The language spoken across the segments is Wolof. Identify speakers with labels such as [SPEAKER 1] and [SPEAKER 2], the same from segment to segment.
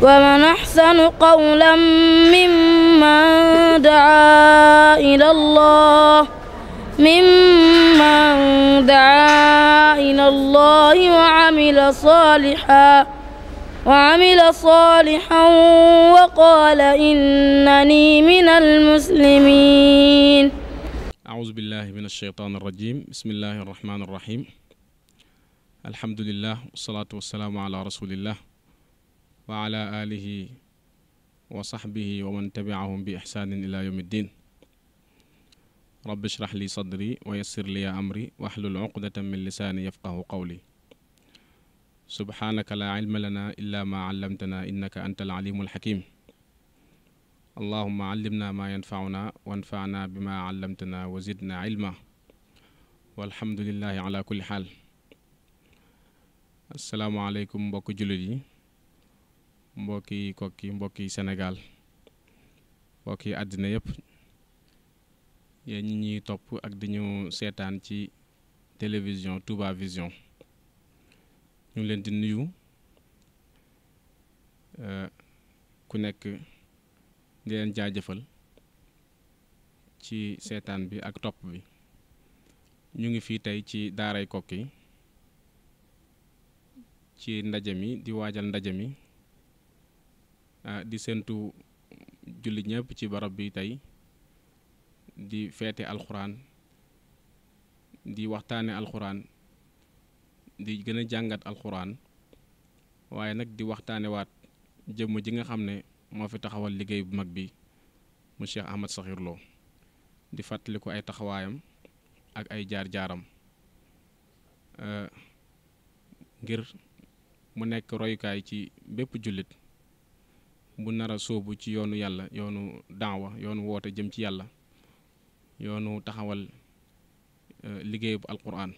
[SPEAKER 1] ومن أحسن قولا ممن دعا إلى الله وعمل صالحا وقال إنني من المسلمين.
[SPEAKER 2] أعوذ بالله من الشيطان الرجيم. بسم الله الرحمن الرحيم. الحمد لله والصلاة والسلام على رسول الله وعلى آله وصحبه ومن تبعهم بإحسان إلى يوم الدين. رب اشرح لي صدري ويسر لي أمري واحلل عقدة من لساني يفقه قولي. سبحانك لا علم لنا إلا ما علمتنا إنك أنت العليم الحكيم. اللهم علمنا ما ينفعنا وانفعنا بما علمتنا وزدنا علما والحمد لله على كل حال. asalaamaaleykum mbokki jullit yi, mbokki kokki, mbokki Sénégal, mbokki àddina yépp, yéen ñi ñuy topp ak di ñu seetaan ci télévision Touba Vision, ñu leen di nuyu ku nekk di leen jaajëfal ci seetaan bi ak topp bi. ñu ngi fii tey ci daaray Kokki ci ndaje mi, di waajal ndaje mi, di séentu jullit ñëpp ci barab bi tey di feete alxuraan, di waxtaane alxuraan, di gën a jàngat alxuraan, waaye nag di waxtaane waat jëmm ji nga xam ne moo fi taxawal liggéey bu mag bi mu Cheikh Ahmad Sakhir Lo, di fàttaliku ay taxawaayam ak ay jaar-jaaram ngir mu nekk royukaay ci bépp jullit bu nar a sóobu ci yoonu yàlla, yoonu daawa, yoonu woote jëm ci yàlla, yoonu taxawal liggéey bu alquran.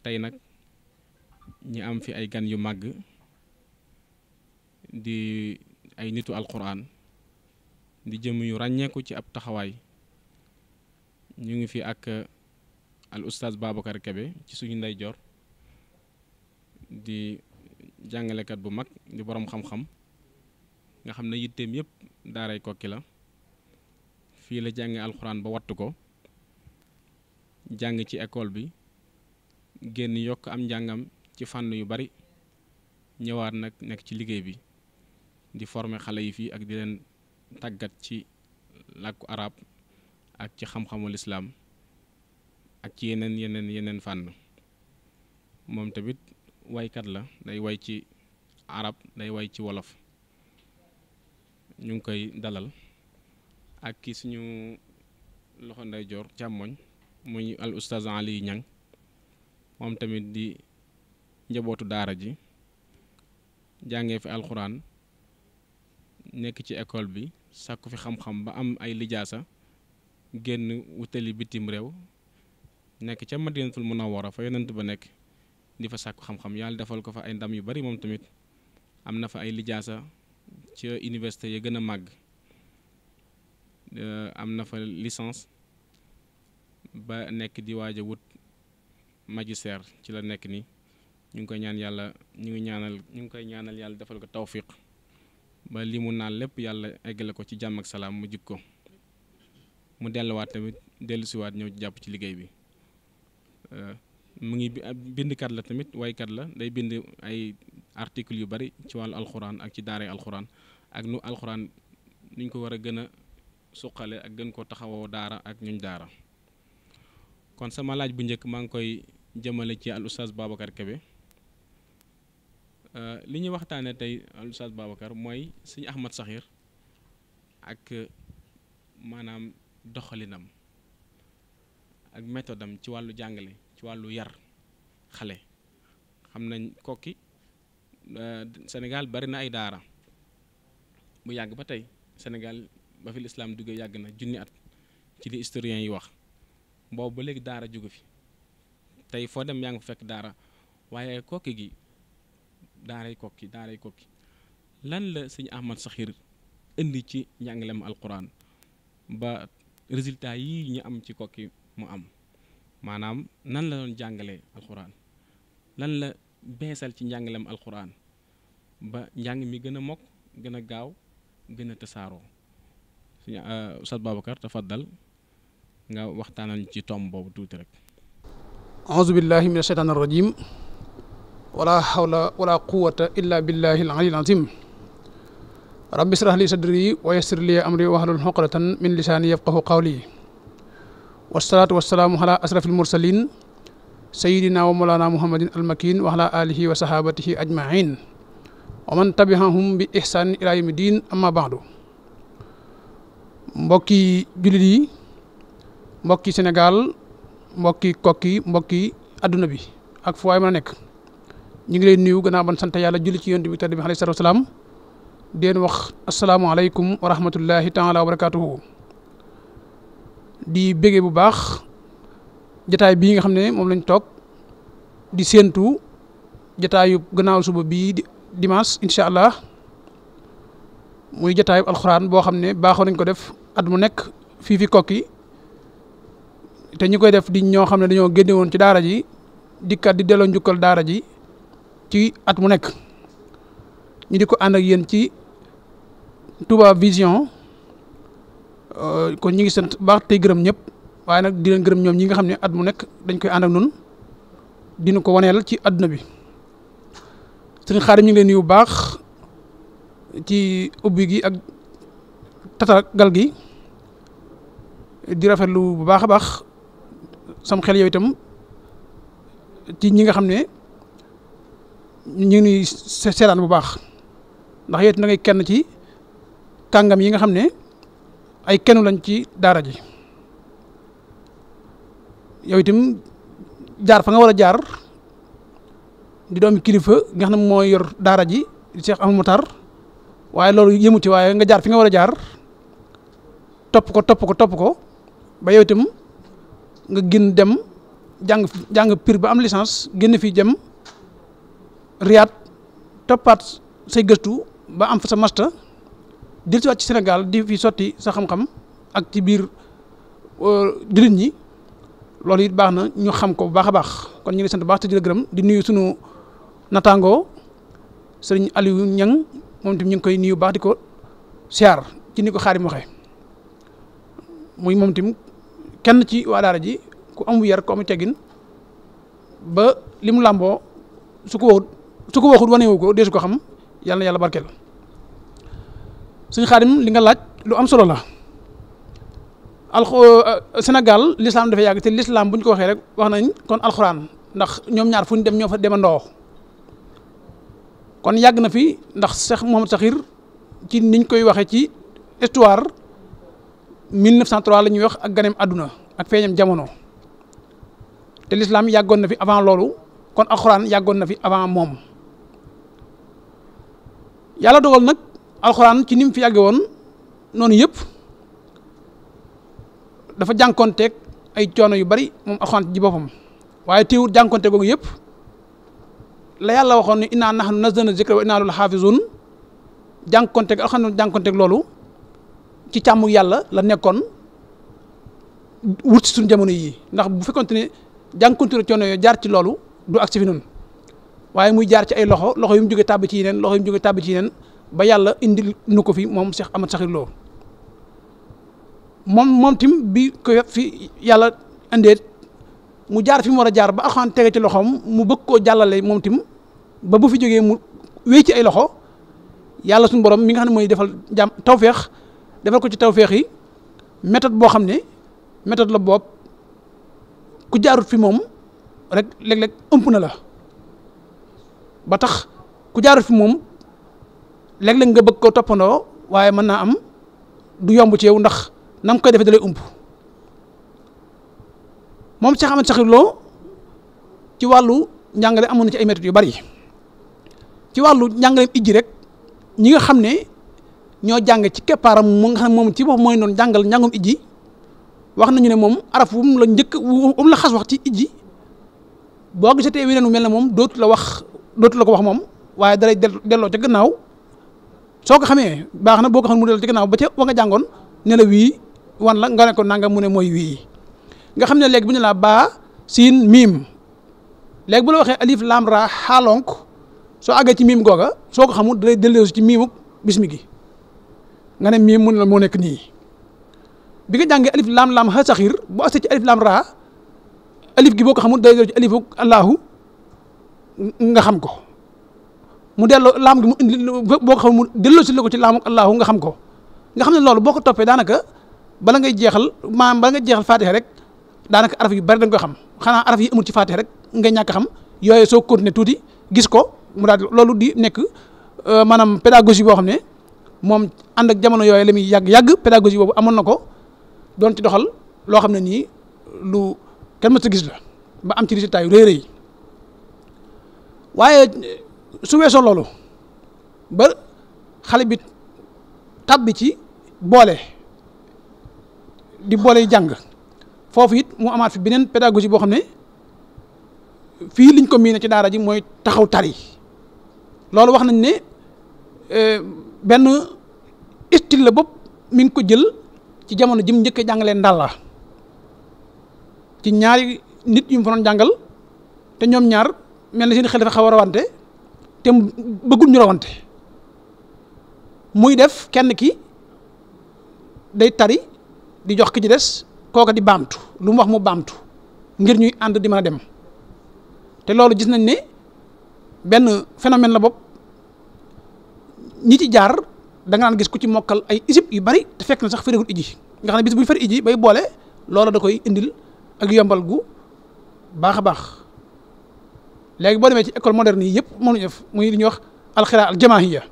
[SPEAKER 2] tey nag ñi am fi ay gan yu màgg di ay nitu alquran, di jëm yu ràññeeku ci ab taxawaay. ñu ngi fi ak al oustaz Babacar Kebe ci suñu ndeyjoor, di jàngalekat bu mag, di boroom xam-xam nga xam ne yitteem yépp daaray Kokki la. fii la jànge alxuraan ba wattu ko, jàng ci école bi, génn yokk am njàngam ci fànn yu bari, ñëwaat nag nekk ci liggéey bi di former xale yi fii ak di leen tàggat ci làkku arab ak ci xam-xamul islaam ak ci yeneen fànn. moom tamit waykat la, day way ci arab, day way ci wolof. ñu ngi koy dalal ak ki suñu loxo ndeyjoor càmmoñ muy al oustaz Ali Ñang, moom tamit di njabootu daara ji, jàngee fi alxuraan, nekk ci école bi, sàkku fi xam-xam ba am ay lijaasa, génn wutali bitim réew, nekk ca Madinatul Munawwara fa yonent ba nekk, di fa sàkku xam-xam. yàlla defal ko fa ay ndam yu bari. moom tamit am na fa ay lijaasa ca université ya gën a màgg, am na fa licence ba nekk di waaj a wut magistère ci la nekk nii. ñu ngi koy ñaan yàlla, ñu ngi koy ñaanal yàlla defal ko tawfiq ba li mu naan lépp yàlla eggale ko ci jàmm ak salaam, mu jik ko, mu delluwaat tamit dellusiwaat ñëw jàpp ci liggéey bi. mu ngi bindkat la tamit, waykat la, day bind ay articles yu bari ci wàllu alxuraan ak ci daaray alxuraan ak nu alxuraan nuñ ko war a gën a suqale ak gën ko taxawoo daara ak ñuñ daara. kon sama laaj bu njëkk maa ngi koy jëmale ci al oustaz Babacar Kebe. li ñuy waxtaane tey al oustaz Babacar mooy sëñ Ahmad Sakhir ak maanaam doxalinam ak méthode am ci wàllu jàngale, ci wàllu yar xale. xam nañ Kokki, Sénégal bari na ay daara bu yàgg ba tey. Sénégal ba fi lislaam duggee yàgg na junni at ci li historien yi wax. boobu ba léegi daara jógu fi, tey foo dem yaa ngi fekk daara. waaye Kokki gi, daaray Kokki lan la sëñ Ahmad Sakhir indi ci njàngalem alquran ba résultat yi ñu am ci Kokki mu am? maanaam nan la doon jàngalee alquran, lan la beesal ci njàngalem alquran ba njàng mi gën a mokk gën a gaaw gën a tasaaroo suñu Oustaz Babacar tafaddal nga waxtaanal ci tomb boobu tuuti rek.
[SPEAKER 3] auzu billahi min asheytaan arrajim wala hawla wala quwata illa billahi al-aliyyil azim rabbi israh li sadri wa yassir li amri wahlul uqdatan min lisaani yafqahu qawli wassalaatu wassalaamu ala asrafil mursalin sayyidina wa mawlana muhammadin almakin wa ala alihi wa sahabatihi ajmain wa man tabi'ahum bi ihsan ila yawmi din amma ba'du. mbokki jullit yi, mbokki Sénégal, mbokki kokki, mbokki adduna bi ak fu waay mën a nekk, ñu ngi leen nuyu gannaaw ban sant yàlla julli ci yonent bi tedd bi alayhi salaatu wasalaam di leen wax asalaamaaleykum wa rahmatullahi taala wa barakaatuhu. di béggee bu baax jataay bii nga xam ne moom lañ toog di séentu jataayu gannaaw suba bii di dimanche incha allah muy jataayu alxuraan boo xam ne baaxoo nañ ko def at mu nekk fii fi kokki te ñi koy def di ñoo xam ne dañoo génne woon ci daara ji dikkat di delloo njukkal daara ji ci at mu nekk ñu di ko ànd ak yéen ci Touba Vision. kon ñi ngi sant baax tey gërëm ñëpp waaye nag di leen gërëm ñoom ñi nga xam ne at mu nekk dañ koy ànd ak nun dina ko waneel ci àdduna bi. sëñ Xaadim ñu ngi leen nuyu bu baax ci ubbi gi ak tatagal gi di rafetlu bu baax a baax sam xel yow itam ci ñi nga xam ne ñu ngi nuy seetaan bu baax ndax yow na ngay kenn ci kàngam yi nga xam ne ay kenn lañ ci daara ji. yow itam jaar fa nga war a jaar di doomi kilifa nga xam ne mooy yor daara ji di Cheikh Amadou Matar waaye loolu yëmu ci waaye nga jaar fi nga war a jaar topp ko ba yow itam nga gën dem jàng pir ba am licence génn fii jëm Riyad toppaat say gëstu ba am fa sa master dellusiwaat ci Sénégal di fi sotti sa xam-xam ak ci biir jullit ñi loolu it baax na ñu xam ko bu baax a baax kon ñu ngi sant bu baax te di la gërëm di nuyu sunu nattaangoo sëriñ Aliou Niang moom tamit ñu ngi koy nuyu baax di ko siyaar ci ni ko Xaadim waxee muy moom tamit kenn ci waa daara ji ku am yar ku am teggin ba li mu làmboo su ko waxut wanewu ko deesu ko xam yàlla na yàlla barkeel. suñu Xaadim li nga laaj lu am solo la Sénégal l'islam dafa yàgg te l'islam bu ñu ko waxee rek wax nañ kon alxuraan ndax ñoom ñaar fu ñu dem ñoo fa demandoo kon yàgg na fi ndax Cheikh Mouhamed Sakhir ci niñ koy waxee ci histoire 1903 la ñuy wax ak ganeem àdduna ak feeñam jamono te l'islam yàggoon na fi avant loolu kon alxuraan yàggoon na fi avant moom yàlla dogal nag alxuraan ci ni mu fi yàgge woon noonu yëpp dafa jànkonteeg ay coono yu bari moom alxuraan ji boppam waaye teewul jànkonte googu yëpp la yàlla waxoon ne innaa nahnu nazzalna zikra wa innaa lahu haafizun jànkonteeg alxuraan jànkonteeg loolu ci càmm yàlla la nekkoon wut si suñu jamono yii ndax bu fekkonte ne jànkonte coono yooyu jaar ci loolu du agsi fi noonu waaye muy jaar ci ay loxo yu mu jógee tàbbi ci yeneen loxo yu mu jógee tàbbi ci yeneen ba yàlla indi nu ko fi moom Cheikh Ahmad Sakhir Lo moom tim bi ko fi yàlla indee mu jaar fi mu war a jaar ba alxuraan tege ci loxoom mu bëgg koo jàllale moom tim ba bu fi jógee mu wéy ci ay loxo yàlla suñu borom mi nga xam ne mooy defal jàmm tawféex defal ko ci tawféex yi méthode boo xam ne méthode la boobu ku jaarut fi moom rek léeg-léeg ëmp na la ba tax ku jaarut fi moom léeg-léeg nga bëgg koo toppandoo waaye mën naa am du yomb ci yow ndax na nga koy defee da lay ump moom Cheikh Ahmad Sakhir Lo ci wàllu njàngale amoon na ci ay méthodes yu bari ci wàllu njàngaleem ijji rek ñi nga xam ne ñoo jàng ci keppaaram mu nga xam ne moom ci boppam mooy noonu jàngal njàngum ijji wax nañu ne moom araf wu mu la njëkk wu mu la xas wax ci ijji boo gisatee weneen wu mel ne moom dootu la ko wax moom waaye dalay delloo ca gannaaw soo ko xamee baax na boo ko xam mu delloo ca gannaaw ba ca wa nga jàngoon ne la wii wan la nga ne ko nanga mu ne mooy wii nga xam ne léegi bu ñu laa baa siin miim léegi bu la waxee alif lam ra xaalonk soo àggee ci miim googa soo ko xamul dalay delloosi ci miimu bismi gi nga ne miim mun la moo nekk nii bi nga jàngee alif laam laam ha saxiir boo agsee ci alif laam raa alif gi boo ko xamul day delloo ci alifu allahu nga xam ko mu delloo laam gi mu indi boo ko xamul mu delloo si la ko ci laamu allahu nga xam ko nga xam ne loolu boo ko toppee daanaka bala ngay jeexal faatiha rek daanaka araf yu bari da nga koy xam xanaa araf yi amul ci faatiha rek nga ñàkk xam yooyu soo continuer tuuti gis ko mu daal loolu di nekk maanaam pédagogie boo xam ne moom ànd ak jamono yooyu la muy yàgg pédagogie boobu amoon na ko doon ci doxal loo xam ne nii lu kenn mës a gis la ba am ci résultat yu rëy rëy waaye su weesoo loolu ba xale bi tàbbi ci boole jàng foofu it mu amaat fi beneen pédagogie boo xam ne fii liñ ko miine ci daara ji mooy taxaw tari loolu wax nañ ne benn style la bopp mi ngi ko jël ci jamono jim njëkk a jàngalee ndàlla ci ñaari nit yu mu fa doon jàngal te ñoom ñaar mel na seen xel dafa xaw a rawante te bëggul ñu rawante muy def kenn ki day tari di jox ki ci des kooka di baamtu lu mu wax mu baamtu ngir ñuy ànd di mën a dem te loolu gis nañ ne benn phénomène la bopp ñi ci jaar da nga naan gis ku ci mokkal ay isib yu bari te fekk na sax fërigul iji nga xam ne bis buy fari iji bay boole loola da koy indil ak yombal gu baax a baax léegi boo demee ci école moderne yi yëpp moom lañu def muy li ñuy wax alxiraa al jamaahiya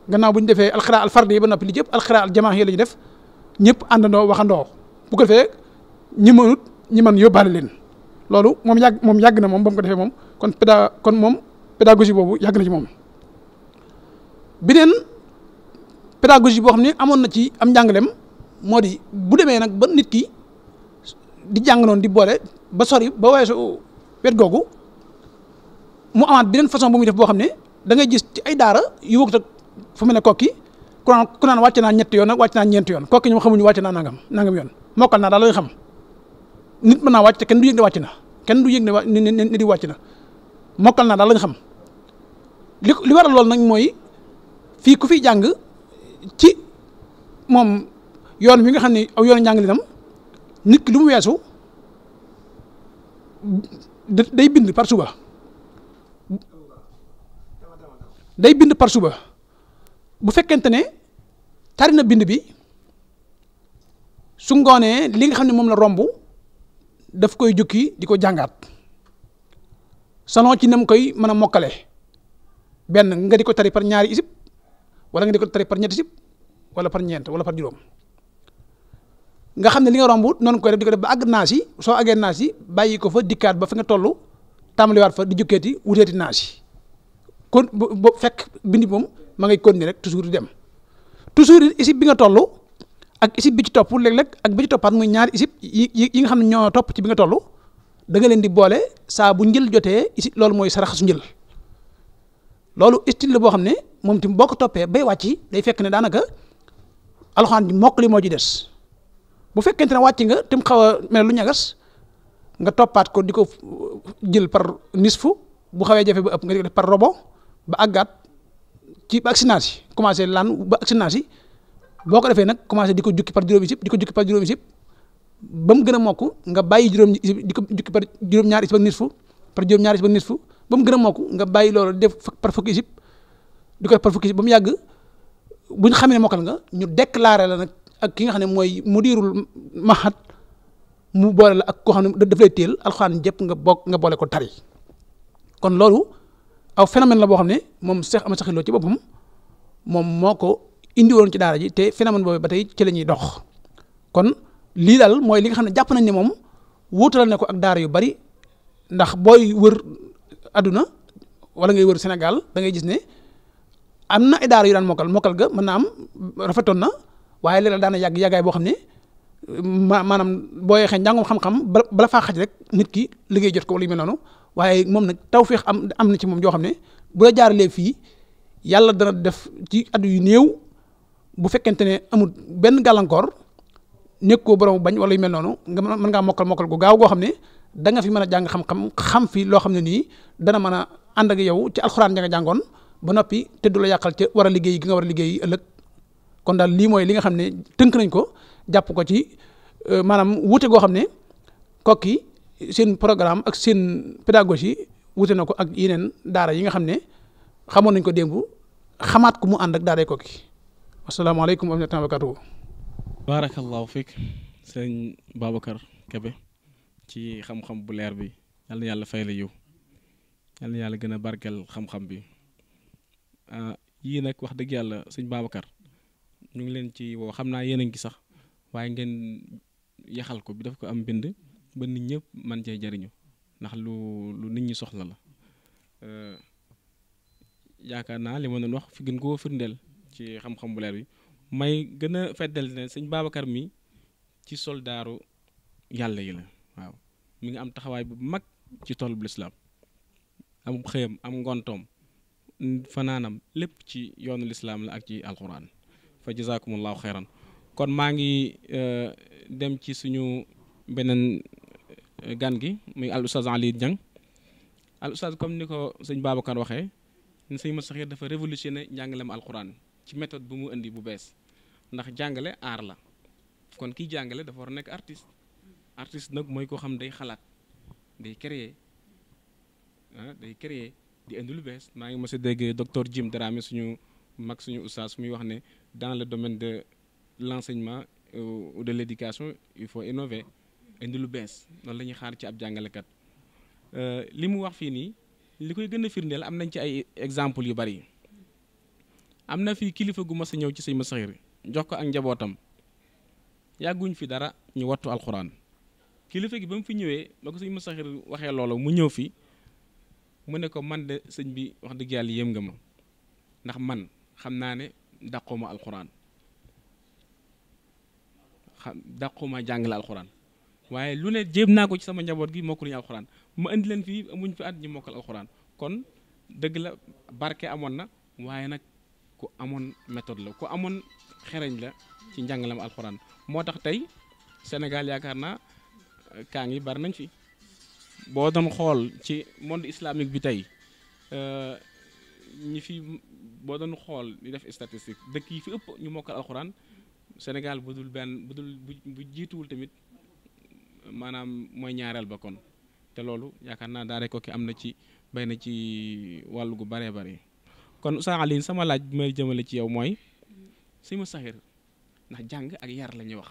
[SPEAKER 3] gannaaw bu ñu defee alxiraa al fardi yi ba noppi li ci ëpp alxiraa al jamaahiya la ñu def ñëpp àndandoo waxandoo bu ko defee ñi mënut ñi mën yóbbaale leen loolu moom yàgg na moom ba mu ko defee moom kon moom pédagogie boobu yàgg na ci moom. beneen pédagogie boo xam ne amoon na ci am njàngaleem moo di bu demee nag ba nit ki di jàng noonu di boole ba sori ba weesu wet googu mu amaat beneen façon bu muy def boo xam ne da ngay gis ci ay daara yu wëkk ak fu mel ne kokki ku naan wàcc naa ñetti yoon nag wàcc naa ñeenti yoon kokki ñoom xamuñu wàcc naa nangam yoon mokkal naa daal la xam nit mën naa wàcc te kenn du yëg ne wàcc na kenn du yëg ne di wàcc na mokkal naa daal la xam li waral loolu nag mooy fii ku fi jàng ci moom yoon wi nga xam ne aw yoonu njàngalinam nit ki lu mu weesu day bind par suba bu fekkente ne tari na bind bi su ngoonee li nga xam ne moom la romb daf koy jukki di ko jàngaat selon ci nam koy mën a mokkale benn nga di ko tari par ñaari isib wala nga di ko tari par ñetti isib wala par ñeent wala par juróom nga xam ne li nga romb noonu koy def di ko def ba àgg naas yi soo àggee naas yi bàyyi ko fa dikkaat ba fi nga toll tàmbaliwaat fa di jukkeeti wuteeti naas yi kon bo fekk bindi moom ma ngay continuer rek toujours di dem toujours isib bi nga toll ak isib bi ci topp léeg-léeg ak bi ci toppaat muy ñaari isib yi nga xam ne ñoo topp ci bi nga toll da nga leen di boole saa bu njël jotee isib loolu mooy sarax su njël loolu style la boo xam ne moom tamit boo ko toppee bay wàcc day fekk ne daanaka alxuraan ji mokk li moo ci des bu fekkente ne wàcc nga te mu xaw a mel lu ñagas nga toppaat ko di ko jël par nisfu bu xawee jafe ba ëpp nga di ko def par robo ba àggaat ci ba accident yi commencé laan ba accident yi boo ko defee nag commencé di ko jukki par juróomi sib di ko jukki par juróomi sib ba mu gën a mokk nga bàyyi juróom di ko jukki par juróom-ñaari sib ak nisfu par juróom-ñaari sib ak nisfu ba mu gën a mokk nga bàyyi loolu def par fukki sib di ko def par fukki sib ba mu yàgg bu ñu xamee ne mokkal nga ñu déclaré la nag ak ki nga xam ne mooy mudirul mahad mu boole la ak koo xam ne daf lay téel alxuraan jëpp nga boole ko tari kon loolu aw phénomène la boo xam ne moom Cheikh Ahmed Sakhir Lo ci boppam moom moo ko indi woon ci daara ji te phénomène boobu ba tey ci la ñuy dox kon lii daal mooy li nga xam ne jàpp nañ ne moom wuutalal ne ko ak daara yu bari ndax booy wër adduna wala ngay wër Sénégal da ngay gis ne am na ay daara yu daan mokkal ga mën naa am rafetoon na waaye léeg-léeg daana yàggaay boo xam ne maanaam boo yeexee njàngum xam-xam bala faa xaj rek nit ki liggéey jot ko wala yu mel noonu waaye moom nag tawfeex am na ci moom joo xam ne bu la jaaralee fii yàlla dana def ci at yu néew bu fekkente ne amul benn gàllankoor nekk koo borom bañ wala yu mel noonu nga mën ngaa mokkal gu gaaw goo xam ne da nga fi mën a jàng xam fi loo xam ne nii dana mën a ànd ak yow ci alxuraan ja nga jàngoon ba noppi te du la yàqal ca war a liggéey gi nga war a liggéey ëllëg kon daal lii mooy li nga xam ne tënk nañ ko jàpp ko ci maanaam wuute goo xam ne kokki seen programme ak seen pédagogie wuute na ko ak yeneen daara yi nga xam ne xamoon nañ ko démb xamaat ko mu ànd ak daaray kokki asalaamaaleykum wa rahmatullahi wa barakatuh.
[SPEAKER 2] barakallahu fiik sëñ Babacar Kebe ci xam-xam bu leer bi yal na yàlla fay la yiw yal na yàlla gën a barkeel xam-xam bi yii nag wax dëgg yàlla sëñ Babacar ñu ngi leen ci woo xam naa yéen a ngi sax waaye ngeen yaxal ko bi daf ko am bind ba nit ñëpp man cee jariñu ndax lu nit ñi soxla la yaakaar naa li ma doon wax fi gën koo firndeel ci xam-xam bu leer bi may gën a feddal ne sëñ Babacar mi ci soldaaru yàlla yi la waaw mi ngi am taxawaay bu mag ci tool bu lislaam am xëyam am ngontoom fanaanam lépp ci yoonu lislaam la ak ci alquran fa jazakumullahu xeyran kon maa ngi dem ci suñu beneen gan gi muy al oustaz Ali Dieng al oustaz comme ni ko sëñ Babacar waxee ne sëñ Massaxir dafa révolutionné njàngalem alquran ci méthode bu mu indi bu bees ndax jàngale aar la kon kiy jàngale dafa war a nekk artiste nag mooy koo xam day xalaat day créer di indi lu bees maa ngi mos a dégg docteur Jim Dramé suñu mag suñu oustaz muy wax ne dans le domaine de l'enseignement ou de l'éducation il faut innover indi lu bees loolu la ñuy xaar ci ab jàngalekat li mu wax fii nii li koy gën a firndeel am nañ ci ay exemple yu bari am na fii kilifa gu mas a ñëw ci sëñ Massaxir jox ko ak njabootam yàgguñ fi dara ñu wattu alxuraan kilifa gi ba mu fi ñëwee ba ko sëñ Massaxir waxee loolu mu ñëw fi mu ne ko man de sëñ bi wax dëgg yàlla yéem nga ma ndax man xam naa ne dàquma alxuraan dàquma jàngale alxuraan waaye lu ne jéem naa ko ci sama njaboot gi mokk luñu alxuraan ma indi leen fii amuñ fi at ñu mokkal alxuraan kon dëgg la barke amoon na waaye nag ku amoon méthode la ku amoon xereñ la ci njàngalem alxuraan moo tax tey Sénégal yaakaar naa kaa ngi bari nañ fi boo doon xool ci monde islamique bi tey ñi fi boo doon xool di def statistique dëkk yi fi ëpp ñu mokkal alxuraan Sénégal bu jiituwul tamit maanaam mooy ñaareel ba kon te loolu yaakaar naa daare ko ki am na ci bay na ci wàllu gu baree bari kon Oustaz Alioune sama laaj bi may jëmale ci yow mooy sëñ Massaxir ndax jàng ak yar la ñuy wax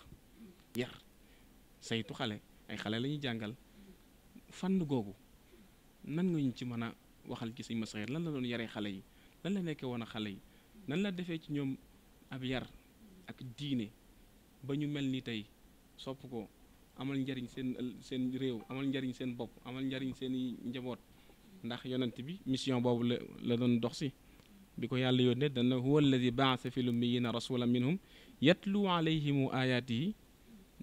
[SPEAKER 2] yar saytu xale ay xale la ñuy jàngal fànn googu nan nga ñu ci mën a waxal ci sëñ Massaxir lan la doon yaree xale yi lan la nekkee woon a xale yi nan la defee ci ñoom ab yar ak diine ba ñu mel ni tey sopp ko amal njariñ seen réew amal njariñ seen bopp amal njariñ seen i njaboot ndax yonent bi mission boobu la doon dox si bi ko yàlla yónnee dana huwa alladi baasa fi lummiyina rasulan minhum yatlu alayhimu ayaatihi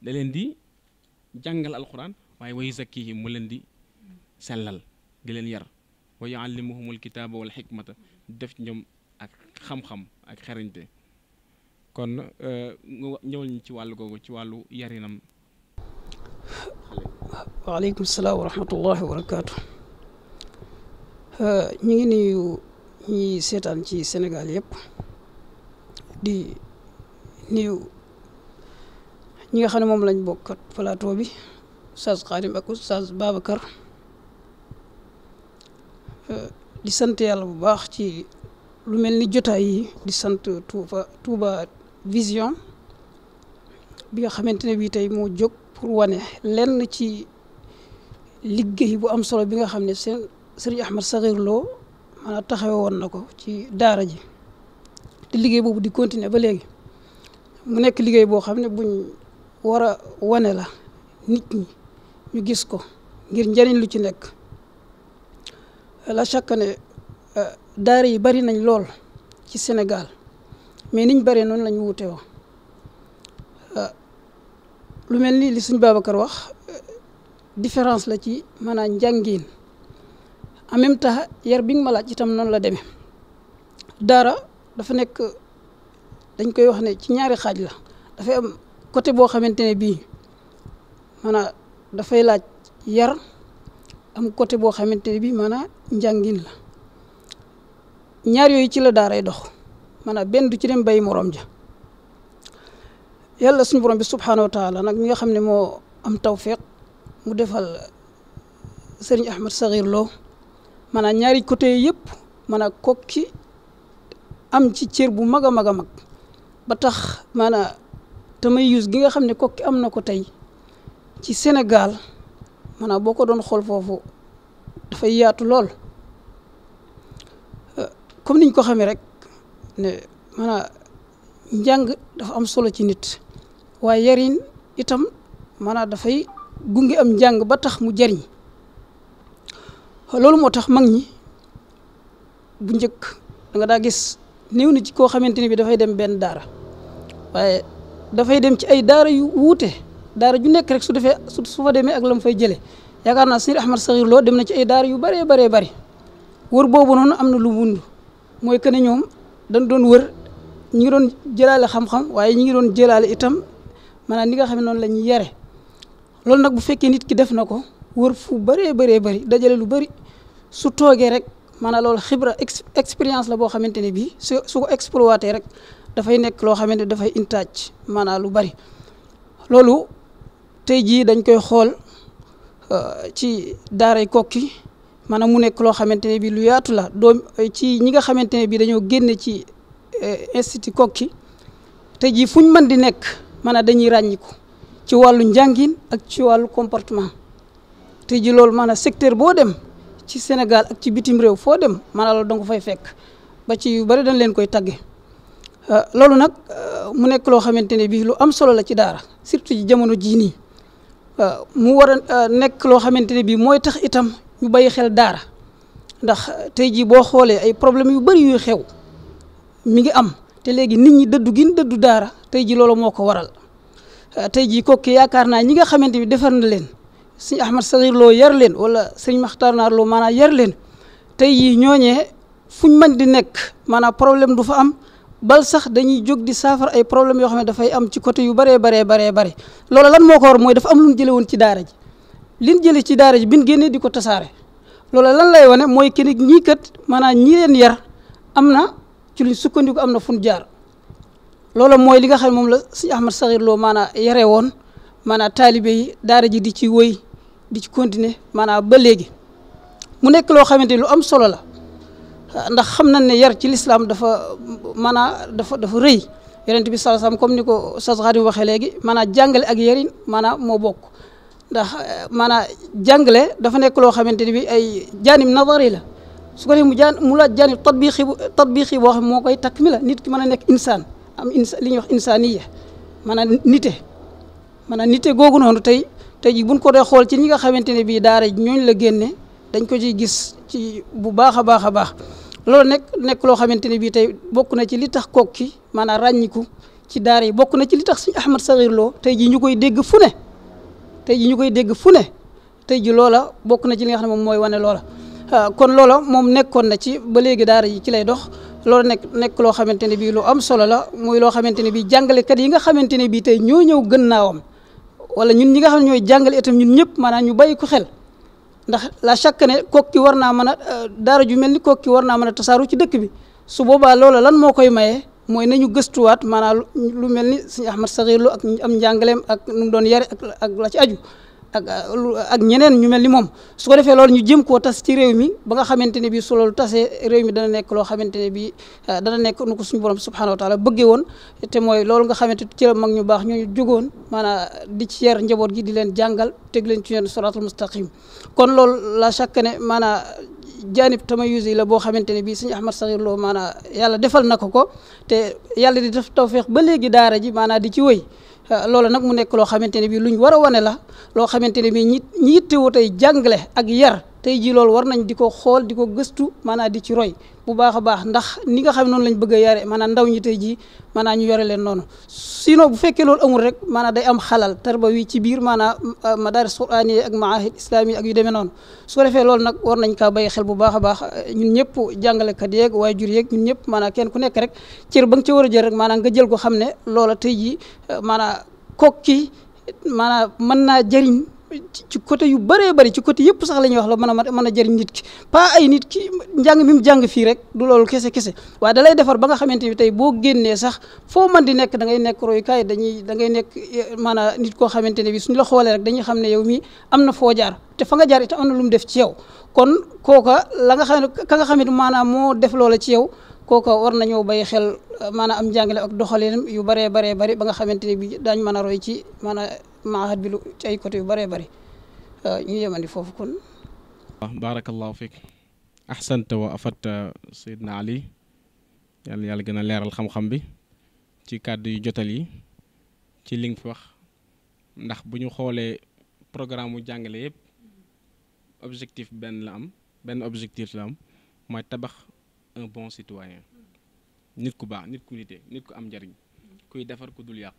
[SPEAKER 2] da leen di jàngal alquran waaye wa yuzakkihim mu leen di sellal di leen yar wa yuallimuhumul kitaaba wal xikmata def ñoom ak xam-xam ak xerañte kon ñëwal ñu ci wàllu googu ci wàllu yarinam.
[SPEAKER 4] waaleykum salaam wa rahmatullahi wa barakaatu. ñu ngi nuyu ñi seetaan ci Sénégal yëpp di nuyu ñi nga xam ne moom lañ bokkat plateau bi Oustaz Khadim ak Oustaz Babacar di sant yàlla bu baax ci lu mel ni jotaay yi di sant Touba Vision bi nga xamante ne bii tey moo jóg pour wane lenn ci liggéey bu am solo bi nga xam ne Sëriñ Ahmad Saxiir Lo maanaam taxawe woon na ko ci daara ji te liggéey boobu di continuer ba léegi mu nekk liggéey boo xam ne buñ war a wane la nit ñi ñu gis ko ngir njariñ lu ci nekk la chaque ne daara yi bari nañ lool ci Sénégal mais niñ baree noonu lañ wuute woo lu mel ni li suñ Babacar wax différence la ci maanaam njàngiin en même temps yar bi nga ma laaj itam noonu la demee daara dafa nekk dañ koy wax ne ci ñaari xaaj la dafay am côté boo xamante ne bii maanaam dafay laaj yar am côté boo xamante ne bii maanaam njàngin la ñaar yooyu ci la daaray dox maanaam benn du ci dem bay morom ja yàlla suñu borom bi subhaanahu wa taala nag mi nga xam ne moo am tawfiq mu defal sëriñ Ahmad Sakhir Lo maanaam ñaari côté yëpp maanaam Koki am ci cër bu mag a mag a mag ba tax maanaam tamayus gi nga xam ne Koki am na ko tey ci Sénégal maanaam boo ko doon xool foofu dafay yaatu lool comme niñ ko xamee rek ne maanaam njàng dafa am solo ci nit waaye yarin itam maanaam dafay gunge am njàng ba tax mu jariñ loolu moo tax mag ñi bu njëkk da nga daa gis néew na ci koo xamante ne bi dafay dem benn daara waaye dafay dem ci ay daara yu wuute daara ju nekk rek su fa demee ak la mu fay jëlee yaakaar naa sëñ Ahmad Sakhir Lo dem na ci ay daara yu bëree bëri wër boobu noonu am na lu wund mooy que ne ñoom dañ doon wër ñi ngi doon jëlaale xam-xam waaye ñi ngi doon jëlaale itam maanaam ni nga xam ne noonu la ñuy yare loolu nag bu fekkee nit ki def na ko wër fu bëree bëri dajale lu bëri su toogee rek maanaam loolu xibra expérience la boo xamante ne bii su ko exploité rek dafay nekk loo xamante ne dafay intaaj maanaam lu bëri loolu tey jii dañ koy xool ci daaray Koki maanaam mu nekk loo xamante ne bii lu yaatu la doom ci ñi nga xamante ne bii dañoo génne ci institut Koki tey jii fuñ mën di nekk maanaam dañuy ràññiku ci wàllu njàngin ak ci wàllu comportement tey jii loolu maanaam secteur boo dem ci Sénégal ak ci bitim réew foo dem maanaam loolu danga ko fay fekk ba ci yu bari dañ leen koy tagge loolu nag mu nekk loo xamante ne bii lu am solo la ci daara surtout ci jamono jii nii mu war a nekk loo xamante ne bii mooy tax itam ñu bàyyi xel daara ndax tey jii boo xoolee ay problème yu bari yuy xew mi ngi am te léegi nit ñi dëddu daara tey jii loolu moo ko waral tey jii Koki yaakaar naa ñi nga xamante ni defar na leen sëñ Ahmad Sakhir Lo yar leen wala sëñ Makhtar Naar Lo maanaam yar leen tey jii ñooñee fuñ mën di nekk maanaam problème du fa am bal sax dañuy jóg di saafara ay problème yoo xam ne dafay am ci côté yu baree loolu lan moo ko war mooy dafa am lu ñu jëlee woon ci daara ji liñ jëlee ci daara ji bin génnee di ko tasaare loolu lan lay wane mooy que ni ñii kat maanaam ñi leen yar am na ci luñ sukkandiku am na fu ñu jaar loolu mooy li nga xam ne moom la sëñ Ahmad Sakhir Lo maanaam yare woon maanaam taalibe yi daara ji di ci wëy di ci continuer maanaam ba léegi mu nekk loo xamante ni lu am solo la ndax xam nañ ne yar ci lislaam dafa dafa rëy yonent bi sallallahu alayhi wasallam comme ni ko Oustaz Khadim waxee léegi maanaam jàngale ak yarin maanaam moo bokk ndax maanaam jàngale dafa nekk loo xamante ni bi ay jaanim nazari la su ko defee mu laaj jaanim tatbiqi boo xam moo koy takmila nit ki mën a nekk insaan am li ñuy wax insaniya maanaam nite googu noonu tey ji buñ ko dee xool ci ñi nga xamante ne bii daara ñooñu la génne dañ ko ciy gis ci bu baax a baax loolu nekk loo xamante ne bii tey bokk na ci li tax Koki maanaam ràññiku ci daara yi bokk na ci li tax sëñ Ahmad Sakhir Lo tey ji ñu koy dégg fu ne tey ji loola bokk na ci li nga xam ne moom mooy wane loola kon loola moom nekkoon na ci ba léegi daara yi ci lay dox loolu nekk loo xamante ne bii lu am solo la muy loo xamante ne bii jàngalekat yi nga xamante ne bii tey ñoo ñëw gannaawam wala ñun ñi nga xam ne ñooy jàngale itam ñun ñëpp maanaam ñu bàyyi ko xel ndax la chaque ne Koki war naa mën a daara ju mel ni Koki war naa mën a tasaaru ci dëkk bi su boobaa loola lan moo koy maye mooy nañu gëstuwaat maanaam lu mel ni sëñ Ahmad Sakhir Lo ak am njàngaleem ak nu mu doon yare ak la ci aju ak ñeneen ñu mel ni moom su ko defee loolu ñu jëm koo tas ci réew mi ba nga xamante ne bii su loolu tasee réew mi dana nekk loo xamante ne bii dana nekk nu ko suñu borom subhanahu wa taala bëggee woon te mooy loolu nga xamante ci la mag ñu baax ñooñu jógoon maanaam di ci yar njaboot gi di leen jàngal teg leen ci yoon siratul mustaqim kon loolu la chaque ne maanaam jaanib tamayus yi la boo xamante ne bii sëñ Ahmad Sakhir Lo maanaam yàlla defal na ko te yàlla di def tawfeex ba léegi daara ji maanaam di ci wëy loolu nag mu nekk loo xamante ne bii luñ war a wane la loo xamante ne bii ñi yittewoo tey jàngale ak yar tey jii loolu war nañ di ko xool di ko gëstu maanaam di ci roy bu baax a baax ndax ni nga xam ne noonu lañ bëgg a yare maanaam ndaw ñi tey jii maanaam ñu yore leen noonu sinon bu fekkee loolu amul rek maanaam day am xalal tarba wi ci biir maanaam madaris qur'ani ak maahid islami ak yu demee noonu su ko defee loolu nag war nañ kaa bàyyi xel bu baax a baax ñun ñëpp jàngalekat yeeg waajur yeeg ñun ñëpp maanaam kenn ku nekk rek cër ba nga ca war a jël rek maanaam nga jël ko xam ne loola tey jii maanaam Koki maanaam mën naa jëriñ ci côté yu bëree bëri ci côté yëpp sax la ñuy wax la mën a jëriñ nit ki pas ay nit ki njàng mi mu jàng fii rek du loolu kese waaye da lay defar ba nga xamante ni tey boo génnee sax foo mën di nekk da ngay nekk royukaay da ngay nekk maanaam nit koo xamante ne bi suñu la xoolee rek dañuy xam ne yow mi am na foo jaar te fa nga jaar itam am na lu mu def ci yow kon kooka la nga xam ne ka nga xam ne maanaam moo def loola ci yow kooka war nañoo bàyyi xel maanaam am njàngale ak doxalin yu bëree bëri ba nga xamante ne bi daañ mën a roy ci maanaam maahad bi lu ci ay côté yu bëree bëri ñu yemandi foofu kon.
[SPEAKER 2] waaw barakallahu fiik ahsanta wa afatta Seydina Ali yàlla gën a leeral xam-xam bi ci kàddu yu jotal yi ci li nga fi wax ndax bu ñu xoolee programme mu jàngale yëpp objectif benn objectif la am mooy tabax un bon citoyen nit ku baax nit ku nite nit ku am njariñ kuy defar ku dul yàq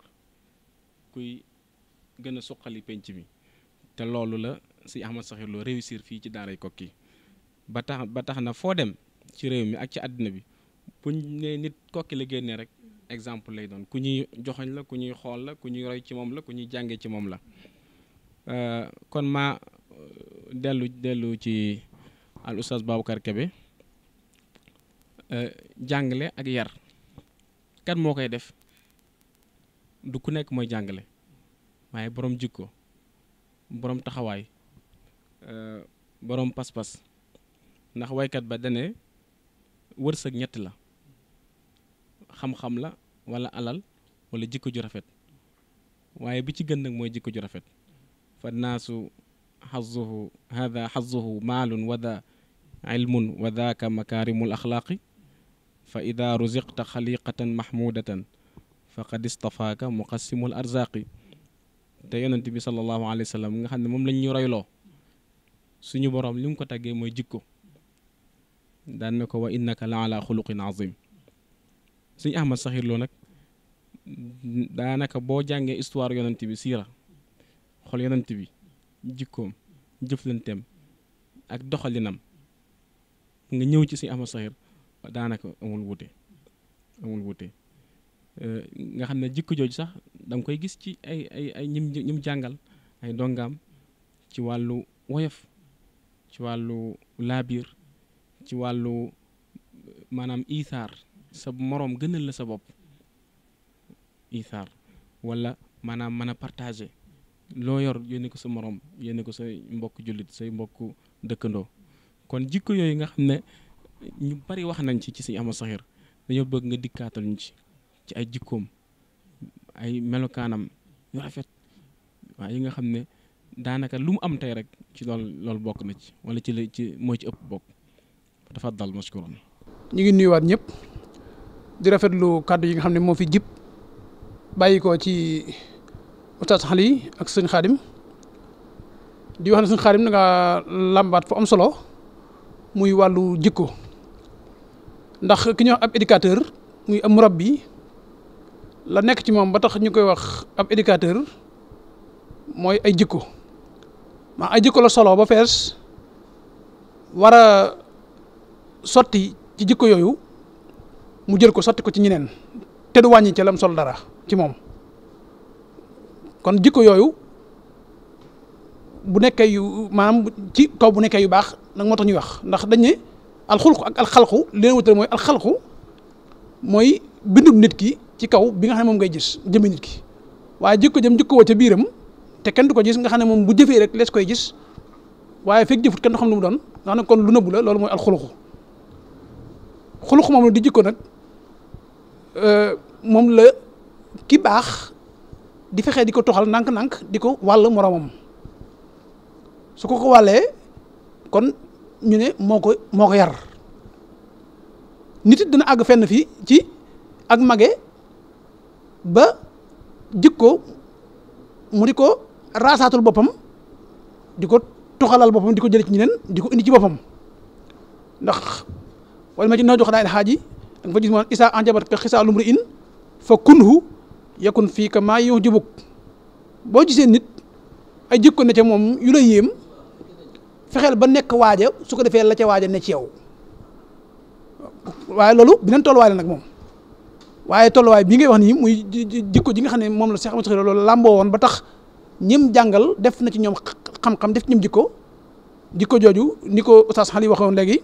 [SPEAKER 2] kuy gën a suqali penc mi te loolu la si Ahmed Sakhir Lo réussir fii ci daaray Koki ba tax na foo dem ci réew mi ak ci àddina bi buñ ne nit Koki la génnee rek exemple lay doon ku ñuy joxoñ la ku ñuy xool la ku ñuy roy ci moom la ku ñuy jàngee ci moom la kon ma dellu ci al oustaz Babacar Kébé jàngale ak yar kan moo koy def du ku nekk mooy jàngale waaye borom jikko borom taxawaay borom pas-pas ndax waykat ba dane wërsëg ñett la xam-xam la wala alal wala jikko ju rafet waaye bi ci gën nag mooy jikko ju rafet fa naasu xazuhu hada xazuhu maalun wa da ilmun wa daaka makaarimul axlaaqi fa ida ruziqta xaliqatan mahmudatan faqad istafaaka muqassimul arzaqi te yonent bi sallallahu alayhi wa sallam nga xam ne moom lañ ñu royloo suñu boroom li mu ko tàggee mooy jikko daan na ko wa innaka la ala xuluqin azim suñu Ahmed Sakhir Lo nag daanaka boo jàngee histoire yonent bi siira xool yonent bi jikkoom jëflanteem ak doxalinam nga ñëw ci suñu Ahmed Sakhir daanaka amul wuute nga xam ne jikko jooju sax danga koy gis ci ay ñim jàngal ay dongaam ci wàllu woyof ci wàllu laabiir ci wàllu maanaam isaar sa moroom gënal la sa bopp isaar wala maanaam mën a partager loo yor yónni ko sa moroom yónni ko say mbokk jullit say mbokk dëkkandoo kon jikko yooyu nga xam ne ñu bari wax nañ ci Sëñ Ahmed Sakhir dañoo bëgg nga dikkaatal ñu ci ay jikkoom ay melokaanam yu rafet waaye yi nga xam ne daanaka lu mu am tey rek ci loolu bokk na ci wala ci moo ci ëpp bokk tafaddal mashkuran.
[SPEAKER 3] ñu ngi nuyuwaat ñëpp di rafetlu kàddu yi nga xam ne moo fi jib bàyyi ko ci Oustaz Ali ak sëñ Xaadim di wax ne sëñ Xaadim da nga làmbaat fu am solo muy wàllu jikko ndax ki ñuy wax ab éducateur muy am murabbi la nekk ci moom ba tax ñu koy wax ab éducateur mooy ay jikko maa ay jikko la solo ba fees war a sotti ci jikko yooyu mu jël ko sotti ko ci ñeneen te du wàññi ca lam sol dara ci moom kon jikko yooyu bu nekkee yu maanaam ci kaw bu nekkee yu baax nag moo tax ñuy wax ndax dañ ne alxulqu ak alxalqu li leen wutale mooy alxalqu mooy bindub nit ki ci kaw bi nga xam ne moom ngay gis jëmmi nit ki waaye jikko jikko woo ca biiram te kenn du ko gis nga xam ne moom bu jëfee rek lees koy gis waaye fekk jëfut kenn du xam lu mu doon nga xam ne kon lu nëbbu la loolu mooy alxuluqu xuluqu moom la di jikko nag moom la ki baax di fexee di ko toxal nànk-nànk di ko wàll moromam su ko wàllee kon ñu ne moo ko yar nit it dina àgg fenn fii ci ak mage ba jikko mu di ko raasaatul boppam di ko toxalal boppam di ko jëlee ci ñeneen di ko indi ci boppam ndax wala ma ci noo jox daay xaaji da nga fa gis moom isa anjabat ka xisaa lumri in fa kunhu yakun fii ka maa yow jubug boo gisee nit ay jikko ne ca moom yu la yéem fexeel ba nekk waaja su ko defee la ca waaja ne ci yow waaye loolu beneen tolluwaay la nag moom waaye tolluwaay bii ngay wax nii muy jikko ji nga xam ne moom la Cheikh Ahmed Sakhir loolu làmboo woon ba tax ñim jàngal def na ci ñoom xam-xam def ci ñoom jikko jooju ni ko Oustaz Xali waxoon léegi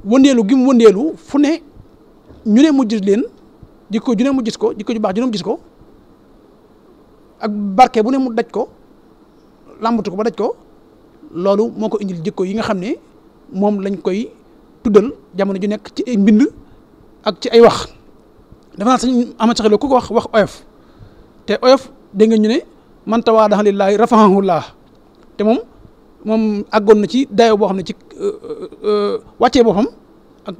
[SPEAKER 3] wëndeelu gi mu wëndeelu fu ne ñu ne mu gis leen jikko ju ne mu gis ko jikko ju baax ju ne mu gis ko ak barke bu ne mu daj ko làmbatu ko ba daj ko loolu moo ko indil jikko yi nga xam ne moom lañ koy tuddal jamono ju nekk ci ay mbind ak ci ay wax dafa naa sañ ama saxiloo ku ko wax oyof te oyof dégg nga ñu ne man tawaada'a lillaahi rafa'ahullah te moom àggoon na ci dayoo boo xam ne ci wàccee boppam ak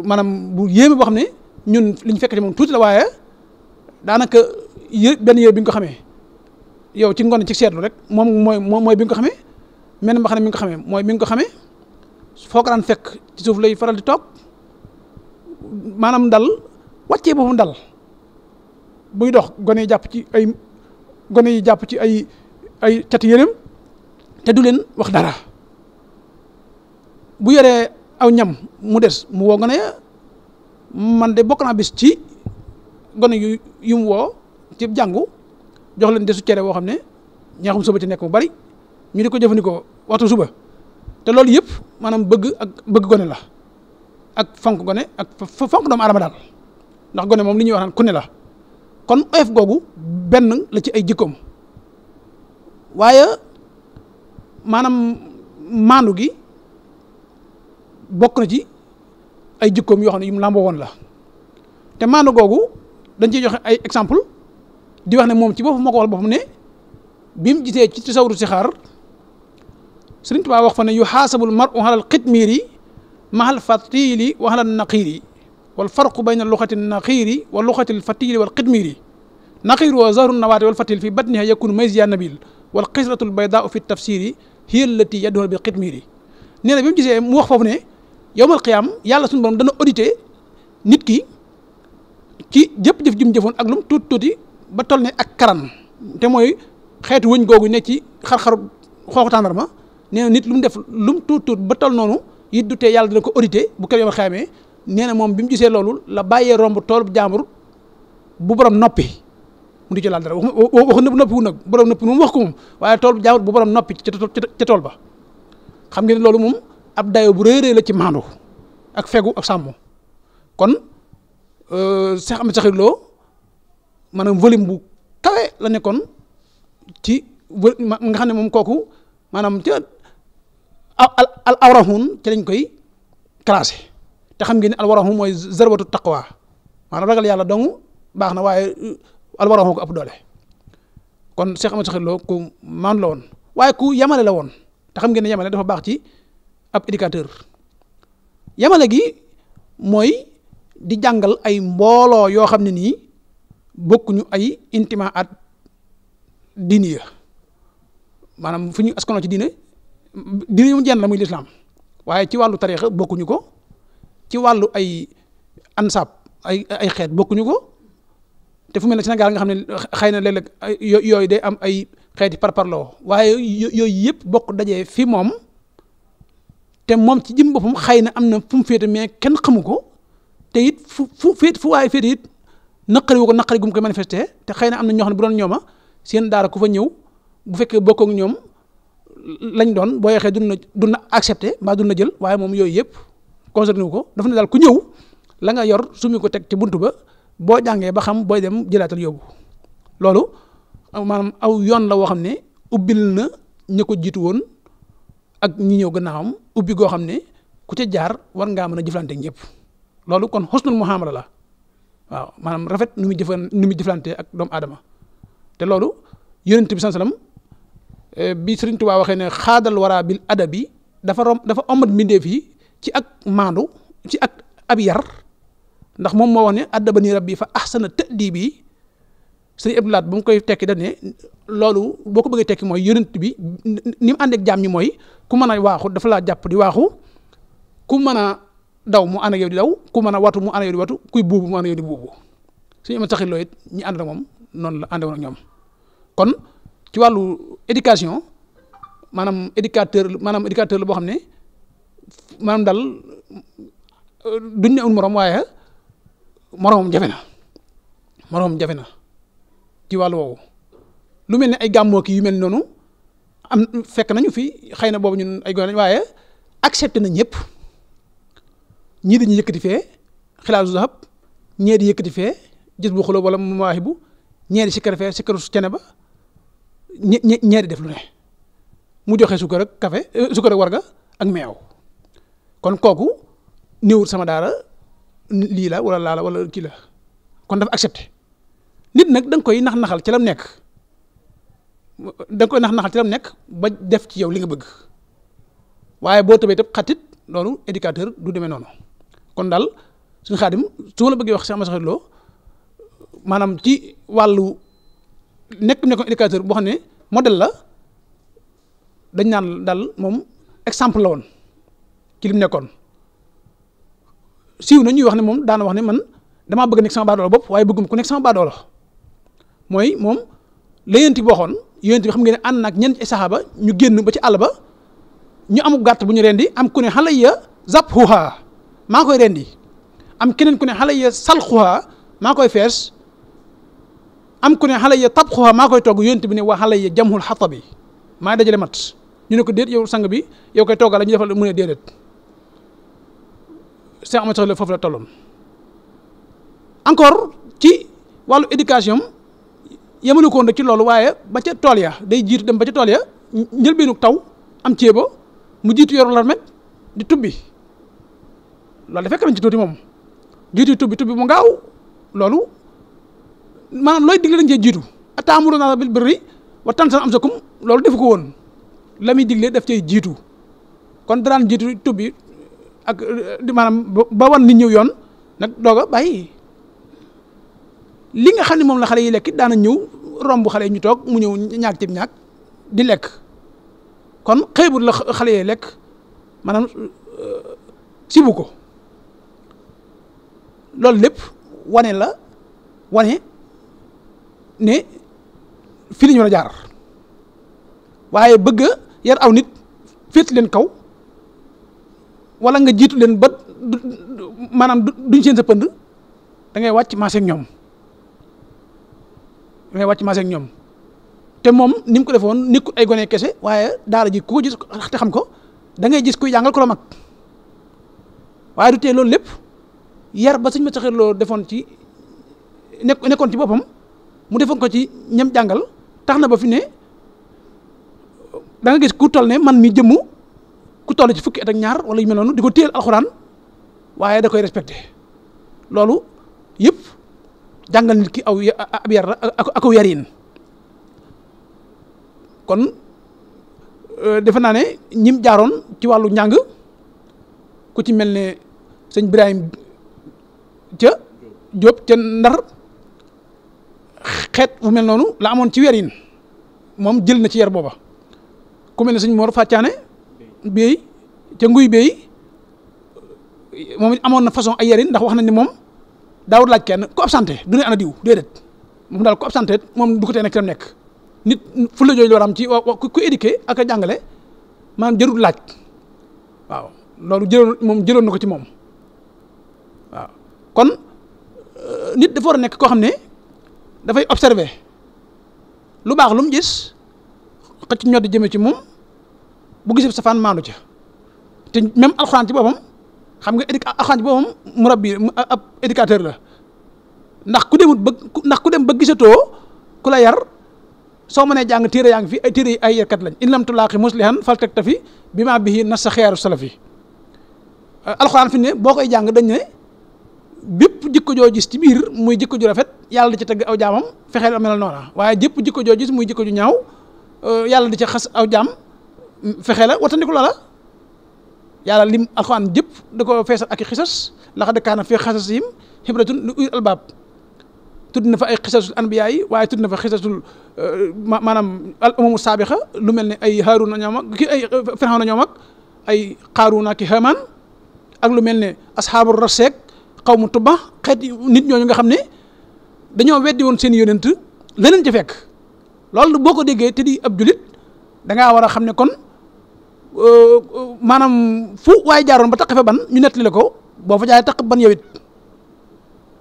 [SPEAKER 3] maanaam bu yéeme boo xam ne ñun liñ fekk ci moom tuuti la waaye daanaka benn yër bi nga ko xamee yow ci ngoon ci seetlu rek moom mooy bi nga ko xamee mel ma xam ne mi nga ko xamee mooy mi nga ko xamee foo ko daan fekk ci suuf lay faral di toog maanaam dal wàccee boppam dal buy dox gone yi jàpp ci ay cati yéreem te du leen wax dara bu yoree aw ñam mu des mu woo gone ya man de bokk naa bis ci gone yu mu woo ci jàngu jox leen desu cere boo xam ne ñaaxum suba ci nekk mu bari ñu di ko jëfandikoo waxtu suba te loolu yëpp maanaam bëgg gone la ak fonk gone ak fonk doomu aadama daal ndax gone moom li ñuy wax naan ku ne la kon oyof googu benn la ci ay jikkoom waaye maanaam maandu gi bokk na ci ay jikkoom yoo xam ne yu mu làmboo woon la te maandu googu dañ ciy joxe ay exemple di wax ne moom ci boppam moo ko wax boppam ne bi mu gisee ci tasawuru si xaar Sëriñ Tuubaa wax fa ne yu xaasabul mar'u alal xitmiiri mahal fatili wa alal naqiiri wal farqu bayna luxati naqiiri wa luxati fatili wal xitmiiri naqiiru wa zahru nawaati wal fatil fi batniha yakunu mayziya nabil wal xisratul baydaau fi tafsiri hiya allati yadduha bil xitmiiri nee na bi mu gisee mu wax foofu ne yowmal qiyaam yàlla suñu borom dana audité nit ki ci jëf-jëf ji mu jëfoon ak lu mu tuuti ba toll ne ak karan te mooy xeetu wëñ googu ne ci xar-xaru xooxu tàndarma nee na nit lu mu def lu mu tuut ba toll noonu it du tee yàlla dina ko audité bu kër yowmal qiyaamee nee na moom bi mu gisee loolu la bàyyee romb tool jaambur bu borom noppi mu di ci laal dara wax noppi wu nag borom noppi moom wax ko moom waaye tool jaambur bu borom noppi ca tool ba xam ngeen ne loolu moom ab dayo bu réy la ci maandu ak fegu ak sàmm kon Cheikh Ahmed Sakhir Lo maanaam volume bu kawe la nekkoon ci nga xam ne moom kooku maanaam ca al awrahun ci lañ koy classé te xam ngeen ne al warahun mooy zarbatu taqwa maanaam ragal yàlla dong baax na waaye al warahun ko ëpp doole kon Cheikh Ahmed Sakhir Lo ku maandu la woon waaye ku yamale la woon te xam ngeen ne yamale dafa baax ci ab éducateur yamale gi mooy di jàngal ay mbooloo yoo xam ne nii bokkuñu ay intima at diini ya maanaam fu ñu askanoo ci diine yu mu jenn la muy lislaam waaye ci wàllu tariixa bokkuñu ko ci wàllu ay ansaab ay xeet bokkuñu ko te fu mel ne Sénégal nga xam ne xëy na léeg-léeg yooyu day am ay xeeti parparloo waaye yooyu yëpp bokk dajee fi moom te moom ci jëm boppam xëy na am na fu mu féete mais kenn xamu ko te it fu waaye féete it naqari wu ko naqari gu mu koy manifesté te xëy na am na ñoo xam ne bu doon ñooma seen daara ku fa ñëw bu fekkee bokk ak ñoom lañ doon boo yeexee dun na accepté mbaa dun na jël waaye moom yooyu yëpp concerné wu ko dafa ne daal ku ñëw la nga yor sumi ko teg ci buntu ba boo jàngee ba xam booy dem jëlaatal yóbbu loolu maanaam aw yoon la woo xam ne ubbil na ña ko jiitu woon ak ñi ñëw gannaawam ubbi goo xam ne ku ca jaar war ngaa mën a jëflante ak ñëpp loolu kon xusnul muhaamala la waaw maanaam rafet nu muy jëflante ak doomu aadama te loolu yonent bi sallam bi Sëriñ Tuubaa waxee ne xaadal waraa bil adabi dafa omat mbindeef yi ci ak maandu ci ak ab yar ndax moom moo wax ne addabani rabbi fa ahsana ta'dibi Sëriñ Abdou Lahad ba mu koy tekki da ne loolu boo ko bëggee tekki mooy yonent bi ni mu ànd ak jaam ñi mooy ku mën a waaxu dafa laa jàpp di waaxu ku mën a daw mu ànd ak yow di daw ku mën a watu mu ànd ak yow di watu kuy buubu mu ànd ak yow di buubu Sëriñ Ahmed Sakhir Lo it ñi ànd ak moom noonu la àndewoon ak ñoom kon ci wàllu éducation maanaam éducateur la boo xam ne maanaam daal duñ ne amul morom waaye moromam jafe na ci wàllu woowu lu mel ne ay gàmmoo ki yu mel noonu am fekk nañu fi xëy na boobu ñun ay gone lañ waaye accepté na ñëpp ñii dañuy yëkkati fee xilaasu zahab ñee di yëkkati fee gis bu xuloo wala mawaahibu ñee di sikkar fee sikkaru cene ba ñee di def lu ne mu joxe sukkar ak café sukkar ak warga ak meew kon kooku néewut sama daara lii la wala laa la wala kii la kon dafa accepté nit nag da nga koy nax-naxal ci lam nekk da nga koy nax-naxal ci lam nekk ba def ci yow li nga bëgg waaye boo tëbee tëb xatit loolu éducateur du demee noonu kon daal suñu Xaadim su ma la bëggee wax Cheikh Moussa Lo maanaam ci wàllu nekkoon éducateur boo xam ne modèle la dañ naan daal moom exemple la woon ci li mu nekkoon siiw na ñuy wax ne moom daana wax ne man damaa bëgg nekk sama baadoola bopp waaye bëggum ku nekk sama baadoola mooy moom la yonent bi waxoon yonent bi xam ngeen ne ànd naag ñenn ci saxaaba ñu génn ba ci àll ba ñu amu gàtt bu ñu rendi am ku ne halayya zabhuha maa koy rendi am keneen ku ne halayya salxuha maa koy fees am ku ne halayya tabxuha maa koy togg yonent bi ne wa halayya jamhul xatabi maa dajale mat ñu ne ko déet yow sang bi yow koy toggal la ñu defal mu ne déedéet Cheikh Ahmadou Sakhir Lo foofu la tolloon encore ci wàllu éducation yemalu ko woon rek ci loolu waaye ba ca tool ya day jiitu dem ba ca tool ya njëlbeenu taw am ceebo mu jiitu yoru larmet di tubbi loolu da fekk nañ ci tuuti moom jiitu tubbi mu ngaaw loolu maanaam looy digle dañ cee jiitu ataamuruna bil birri wa tansawna anfusakum loolu defu ko woon la muy digle daf cay jiitu kon daraan jiitu tubbi ak maanaam ba wan nit ñëw yoon nag doog a bàyyi li nga xam ne moom la xale yi lekk it daana ñëw romb xale yi ñu toog mu ñëw ñaag cib ñaag di lekk kon xeebut la xale yi lekk maanaam sibu ko loolu lépp wane ne fii la ñu war a jaar waaye bëgg a yar aw nit féet leen kaw wala nga jiitu leen ba maanaam duñ seen sa pënd da ngay wàcc maase ak ñoom te moom ni mu ko defoon nekkul ay gone kese waaye daara ji ku ko gis te xam ko da ngay gis kuy jàngal ko la mag waaye du tee loolu lépp yar ba Sëñ Moussa Sakhir Lo defoon ci nekkoon ci boppam mu defoon ko ci ñam jàngal tax na ba fi ne da nga gis ku toll ne man mi jëmmu ku toll ci fukki at ak ñaar wala yu mel noonu di ko téyel alxuraan waaye da koy respecté loolu yëpp jàngal nit ki ab yar ak yarin kon defe naa ne ñim jaaroon ci wàllu njàng ku ci mel ne sëñ Birahim ca Jóob ca Ndar xeet fu mel noonu la amoon ci yarin moom jël na ci yar booba ku mel ne sëñ Mor Fàccaane béy ca nguy béy moom it amoon na façon ay yarin ndax wax nañ ne moom daawut laaj kenn ku absenté du ne ana diw déedéet moom daal ku absenté moom du ko tee nekk tam nekk nit fu la jooju la war am ci ku éduqué ak a jàngale maanaam jërul laaj waaw loolu jëloon na ko ci moom waaw kon nit dafa war a nekk koo xam ne dafay observer lu baax lu mu gis xëcc ñoo di jëme ci moom bu gisee safaan maandu ca te même alxuraan ci boppam xam nga alxuraan ci boppam murabbi ab éducateur la ndax ku dem ba gisatoo ku la yar soo mënee jàng téere yaa ngi fi ay téere yi ay yarkat lañ in lam tulaaqi muslihan fal taktafi bi ma bihi nas sa xiyaaru salafi alxuraan fi ne boo koy jàng dañ ne bépp jikko joo gis ci biir muy jikko ju rafet yàlla di ci tagg aw jaamam fexeel melal noona waaye jëpp jikko joo gis muy jikko ju ñaaw yàlla di ci xas aw jaam fexe la watandiku loola yàlla lim alxuraan jëpp da ko feesal ak i xisas laqad kaana fi xasasihim ibratun li ulil albaab tudd na fa ay xisasul anbiyaa yi waaye tudd na fa xisasul maanaam al umamu saabixa lu mel ne ay Haaruna ñoom ak ki ay Firawna ñoom ak ay Qaaruuna ki Haamaan ak lu mel ne asxaabu raseek xawmu Tubba xeet nit ñooñu nga xam ne dañoo weddi woon seen yonent leneen ci fekk loolu boo ko déggee te di ab julit da ngaa war a xam ne kon maanaam fu waaye jaaroon ba taq fa ban ñu nettali la ko boo fa jaay taq ban yow it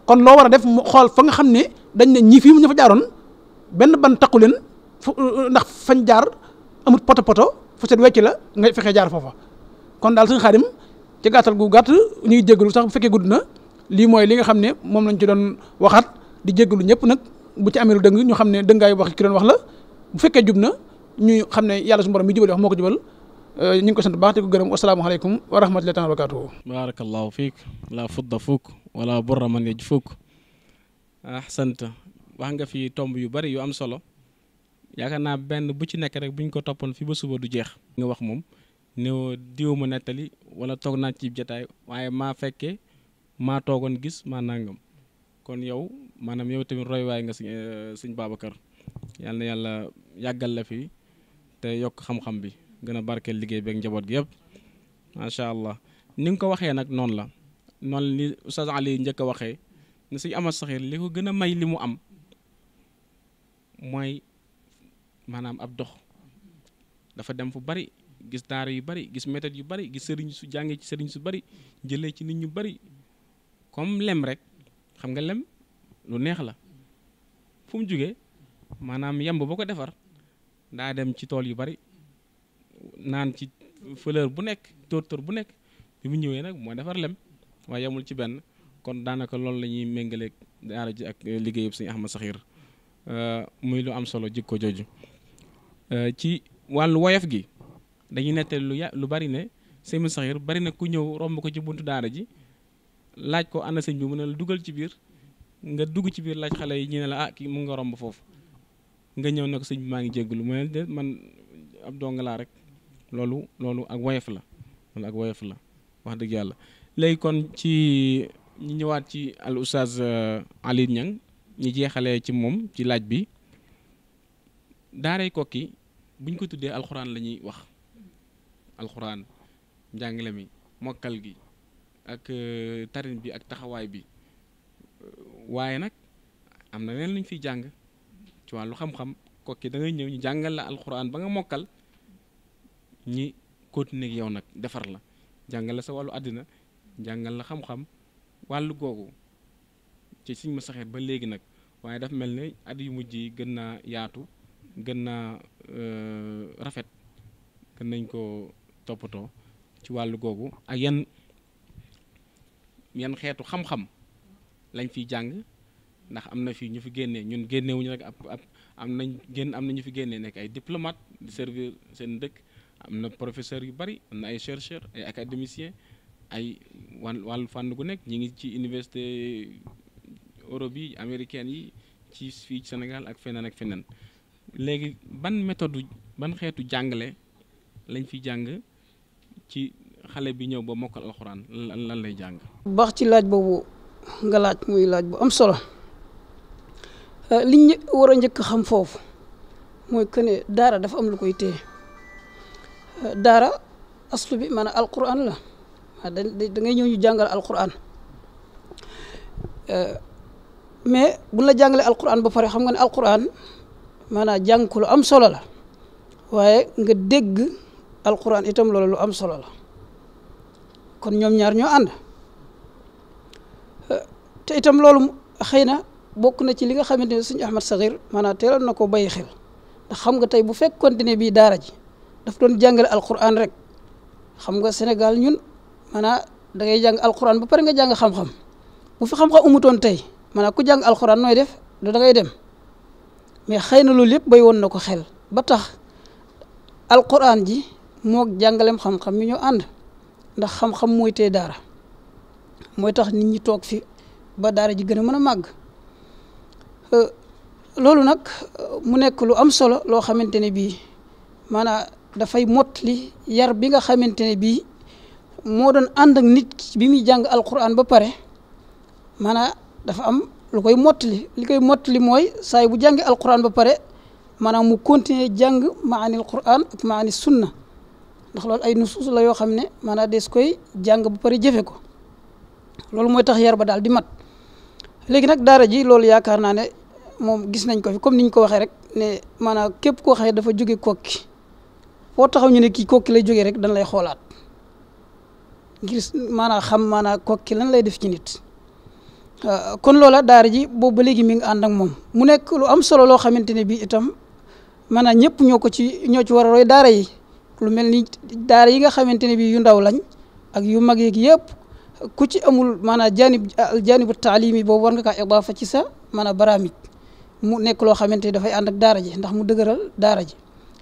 [SPEAKER 3] kon loo war a def mu xool fa nga xam ne dañ ne ñii fii mu ñu fa jaaroon benn ban taqu leen ndax fañ jaar amut poto fu set wecc la nga fexee jaar foofa kon daal suñu Xaadim ci gàttal gu gàtt ñu ngi jégalu sax bu fekkee gudd na lii mooy li nga xam ne moom lañ ci doon waxaat di jégalu ñëpp nag bu ci amee lu dëng ñu xam ne dëngaay wax ki doon wax la bu fekkee jub na ñu xam ne yàlla suñu borom mi jubali wax moo ko jubal ñu ngi ko sant baax te ko gërëm wasalaamaaleykum wa rahmatullahi taala wa barakatuhu
[SPEAKER 2] barakallahu fiik la fudda fuuk wala burra man yaj fuuk ahsanta wax nga fi tomb yu bari yu am solo yaakaar naa benn bu ci nekk rek buñ ko toppoon fi ba suba du jeex nga wax moom ne diw ma nettali wala toog naa ci jataay waaye maa fekkee maa toogoon gis maa nangam kon yow maanaam yow tamit roy waay nga sëñ Babacar yal na yàlla yàggal la fi te yokk xam-xam bi gën a barkeel liggéey beeg njaboot gi yëpp macha allah ni nga ko waxee nag noonu la noonu li Oustaz Ali njëkk a waxee ne sëñ Ahmad Saxiir li ko gën a may li mu am mooy maanaam ab dox dafa dem fu bari gis daara yu bari gis méthode yu bari gis sëriñ su jàngee ci sëriñ su bari jëlee ci nit ñu bari comme lem rek xam nga lem lu neex la fu mu jugee maanaam yemb ba ko defar daa dem ci tool yu bari naan ci fleur bu nekk tóortóor bu nekk bi mu ñëwee nag moo defar lem waaye yemul ci benn kon daanaka loolu la ñuy méngaleeg daara ji ak liggéeyub sëñ Ahmad Saxiir muy lu am solo jikko jooju ci wàllu woyof gi dañuy nettali lu bari ne sëñ Ahmad Saxiir bari na ku ñëw romb ko ci buntu daara ji laaj ko ana sëñ bi mu ne la dugal ci biir nga dugg ci biir laaj xale yi ñu ne la kii mu nga romb foofu nga ñëw ne ko sëñ bi maa ngi jéggulu mu ne de man ab dong laa rek loolu ak woyof la loolu ak woyof la wax dëgg yàlla léegi kon ci ñu ñëwaat ci al oustaz Ali Niang ñu jeexalee ci moom ci laaj bi daaray Koki buñ ko tuddee alxuraan la ñuy wax alxuraan njàngale mi mokkal gi ak tarin bi ak taxawaay bi waaye nag am na leen luñ fiy jàng ci wàllu xam-xam Koki da ngay ñëw ñu jàngal la alxuraan ba nga mokkal ñi continuer ak yow nag defar la jàngal la sa wàllu àddina jàngal la xam-xam wàllu googu ci Sëñ Ahmad Saxiir ba léegi nag waaye dafa mel ne at yu mujj yi gën naa yaatu gën naa rafet gën nañ ko toppatoo ci wàllu googu ak yan xeetu xam-xam lañ fiy jàng ndax am na fii ñu fi génnee ñun génnewuñu rek am na ñu fi génnee nekk ay diplomate di servir seen dëkk am na professeur yu bari am na ay chercheurs ay académiciens ay wàllu fànn gu nekk ñi ngi ci université Europe yi américaine yi ci fii ci Sénégal ak feneen léegi ban méthode ban xeetu jàngale lañ fi jàng ci xale bi ñëw ba mokkal alxuraan lan lay jàng.
[SPEAKER 4] baax ci laaj boobu nga laaj muy laaj bu am solo liñ war a njëkk xam foofu mooy que ne daara dafa am lu koy téye daara aslu bi maanaam alquran la da ngay ñëw ñu jàngal alquran mais buñ la jàngalee alquran ba pare xam nga ne alquran maanaam jàng ko lu am solo la waaye nga dégg alquran itam loolu lu am solo la kon ñoom ñaar ñoo ànd te itam loolu xëy na bokk na ci li nga xamante ne Sëñ Ahmad Saxiir maanaam teeloon na ko bàyyi xel ndax xam nga tey bu fekkoon ne bii daara ji daf doon jàngale alquran rek xam nga Sénégal ñun maanaam da ngay jàng alquran ba pare nga jàng xam-xam bu fi xam-xam umutoon tey maanaam ku jàng alquran nooy def da ngay dem mais xëy na loolu yëpp bay woon na ko xel ba tax alquran ji moog jàngaleem xam-xam mi ñoo ànd ndax xam-xam mooy tey daara mooy tax nit ñi toog fi ba daara ji gën a mën a màgg loolu nag mu nekk lu am solo loo xamante ne bii maanaam dafay mottali yar bi nga xamante ne bii moo doon ànd ak nit bi muy jàng alquran ba pare maanaam dafa am lu koy mottali li koy mottali mooy saay bu jàngi alquran ba pare maanaam mu continuer jàng maani alquran ak maani sunna ndax loolu ay nusuus la yoo xam ne maanaam des koy jàng ba pare jëfe ko loolu mooy tax yar ba daal di mat léegi nag daara ji loolu yaakaar naa ne moom gis nañ ko fi comme niñ ko waxee rek ne maanaam képp koo xëy dafa jóge kokki foo taxaw ñu ne kii kokki lay jógee rek dañ lay xoolaat ngir maanaam xam maanaam kokki lan lay def ci nit kon loola daara ji boobu ba léegi mi ngi ànd ak moom mu nekk lu am solo loo xamante ne bii itam maanaam ñëpp ñoo ci war a roy daara yi lu mel ni daara yi nga xamante ne bii yu ndaw lañ ak yu mag yeeg yëpp ku ci amul maanaam jaanibu taalimi boobu war nga kaa idaafa ci sa maanaam baraamij mu nekk loo xamante ne dafay ànd ak daara ji ndax mu dëgëral daara ji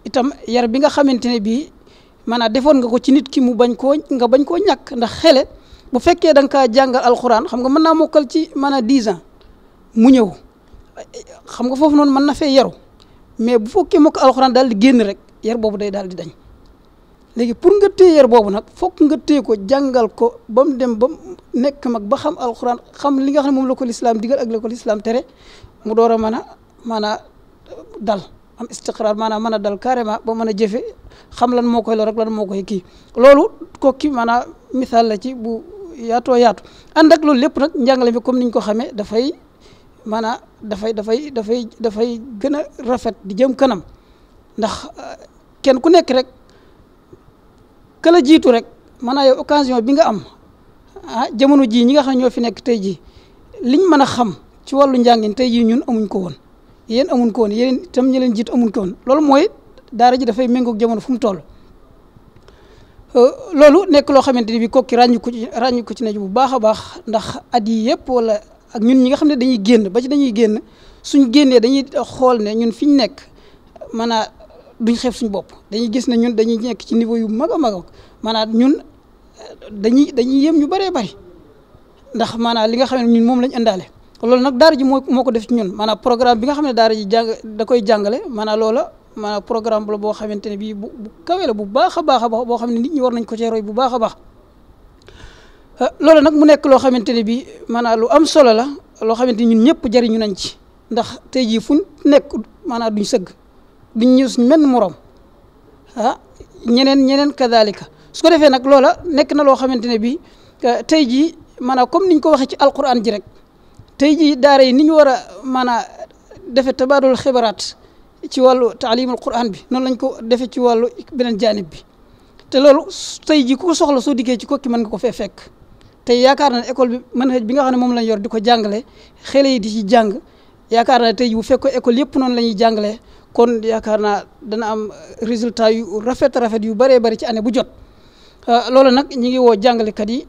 [SPEAKER 4] itam yar bi nga xamante ne bii maanaam defoon nga ko ci nit ki mu bañ koo ñàkk ndax xele bu fekkee da nga kaa jàngal alxuraan xam nga mën naa mokkal ci maanaam 10 ans mu ñëw xam nga foofu noonu mën na fee yaru mais bu fekkee mokkal alxuraan daal di génn rek yar boobu day daal di dañ léegi pour nga téye yar boobu nag fokk nga téye ko jàngal ko ba mu dem ba mu nekk mag ba xam alxuraan xam li nga xam ne moom la ko lislaam digal ak la ko lislaam tere mu door a mën a dal am istiqraar maanaam mën a dal carrément ba mën a jëfe xam lan moo koy lor rek lan moo koy kii loolu kooki maanaam misaal la ci bu yaatoo yaatu ànd ak loolu lépp nag njàngale mi comme niñ ko xamee dafay maanaam dafay gën a rafet di jëm kanam ndax kenn ku nekk rek kala jiitu rek maanaam yow occasion bi nga am jamono jii ñi nga xam ne ñoo fi nekk tey jii liñ mën a xam ci wàllu njàngin tey jii ñun amuñ ko woon yéen amuñ ko woon yéen itam ñi leen jiitu amuñ ko woon loolu mooy daara ji dafay méngoog jamono fu mu toll loolu nekk loo xamante ni bi kokki ràññu ko ci ne bu baax a baax ndax at yi yëpp wala ak ñun ñi nga xam ne dañuy génn ba ci dañuy génn suñ génnee dañuy xool ne ñun fi ñu nekk maanaam duñ xeeb suñ bopp dañuy gis ne ñun dañuy nekk ci niveau yu mag a mag maanaam ñun dañuy yëm ñu bëree bëri ndax maanaam li nga xam ne ñun moom lañ indaale loolu nag daara ji moo ko def ci ñun maanaam programme bi nga xam ne daara ji da koy jàngale maanaam loola maanaam programme la boo xamante ne bii bu kawe la bu baax a baax boo xam ne nit ñi war nañ ko cee roy bu baax a baax loolu nag mu nekk loo xamante ne bii maanaam lu am solo la loo xamante ni ñun ñëpp jariñu nañ ci ndax tey jii fuñ nekk maanaam duñ sëgg duñ ñëw suñ menn morom ñeneen kadalika su ko defee nag loola nekk na loo xamante ne bii tey jii maanaam comme niñ ko waxee ci alquran ji rek tey jii daara yi ni ñu war a maanaam defee tabaadul xibaraat ci wàllu taalimul quran bi noonu lañ ko defee ci wàllu beneen jaanib bi te loolu tey jii ku ko soxla soo diggee ci kokki mën nga ko fee fekk tey yaakaar na école bi manhaj bi nga xam ne moom lañ yor di ko jàngale xale yi di ci jàng yaakaar naa tey jii bu fekk école yëpp noonu la ñuy jàngalee kon yaakaar naa dana am résultat yu rafet yu bëree bëri ci année bu jot loolu nag ñi ngi woo jàngalekat yi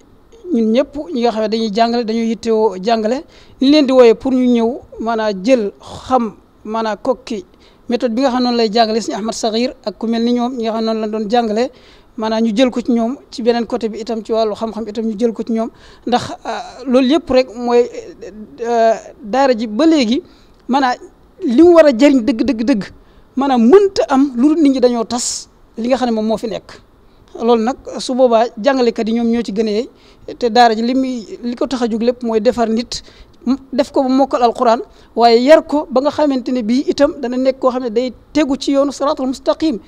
[SPEAKER 4] ñun ñëpp ñi nga xam ne dañuy jàngale dañuy yittewoo jàngale li leen di wooyee pour ñu ñëw maanaam jël xam maanaam kokki méthode bi nga xam noonu lay jàngale Sëñ Ahmad Saxiir ak ku mel ni ñoom ñi nga xam noonu la doon jàngale maanaam ñu jël ko ci ñoom ci beneen côté bi itam ci wàllu xam-xam itam ñu jël ko ci ñoom ndax loolu yëpp rek mooy daara ji ba léegi maanaam li mu war a jëriñ dëgg maanaam mënta am lu nit ñi dañoo tas li nga xam ne moom moo fi nekk loolu nag su boobaa jàngalekat yi ñoom ñoo ci gën a yey te daara ji li ko tax a jóg lépp mooy defar nit def ko ba mokkal alquran waaye yar ko ba nga xamante ne bii itam dana nekk koo xam ne day tegu ci yoonu siraatal mustaqim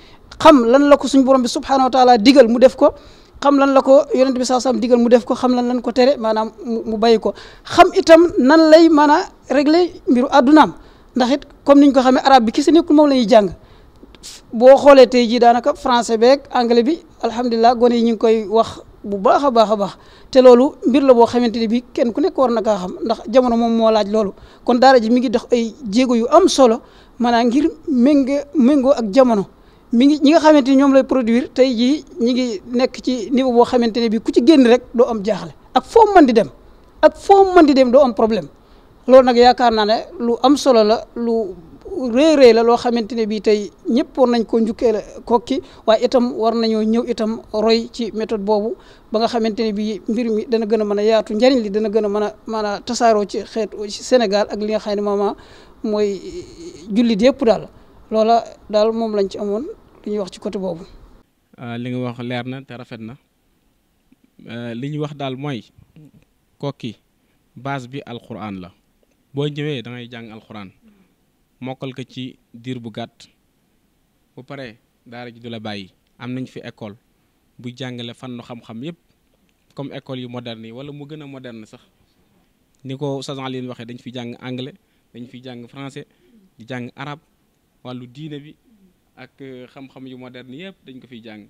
[SPEAKER 4] xam lan la ko suñ borom bi subhanahu wa taala digal mu def ko xam lan la ko yonent bi sallallahu alayhi wasallam digal mu def ko xam lan ko tere maanaam mu bàyyi ko xam itam nan lay mën a régler mbiru addunaam ndax it comme niñ ko xamee arabe bi ki si nekkul moom la ñuy jàng boo xoolee tey jii daanaka français beeg anglais bi alhamdulilah gone yi ñu ngi koy wax bu baax a baax te loolu mbir la boo xamante ne bii kenn ku nekk war na kaa xam ndax jamono moom moo laaj loolu kon daara ji mi ngi dox ay jéego yu am solo maanaam ngir méngoo ak jamono mi ngi ñi nga xamante ni ñoom lay produire tey jii ñi ngi nekk ci niveau boo xamante ne bii ku ci génn rek doo am jaaxle ak foo mën di dem doo am problème loolu nag yaakaar naa ne lu am solo la lu rëy la loo xamante ne bii tey ñëpp war nañ koo njukkee la kokki waaye itam war nañoo ñëw itam roy ci méthode boobu ba nga xamante ne bii mbir mi dana gën a mën a yaatu njariñ li dana gën a mën a tasaaroo ci xeetu ci Sénégal ak li nga xam ne moom mooy jullit yëpp daal loola daal moom lañ ci amoon li ñuy wax ci côté boobu.
[SPEAKER 2] li nga wax leer na te rafet na li ñu wax daal mooy kokki base bi alquran la boo ñëwee da ngay jàng alquran mokkal ko ci diir bu gàtt bu pare daara ji du la bàyyi am nañ fi école bu jàngale fànn xam-xam yëpp comme école yu moderne yi wala mu gën a moderne sax ni ko sasan leen waxee dañ fi jàng anglais dañ fi jàng français di jàng arabe wàllu diine bi ak xam-xam yu moderne yëpp dañ ko fiy jàng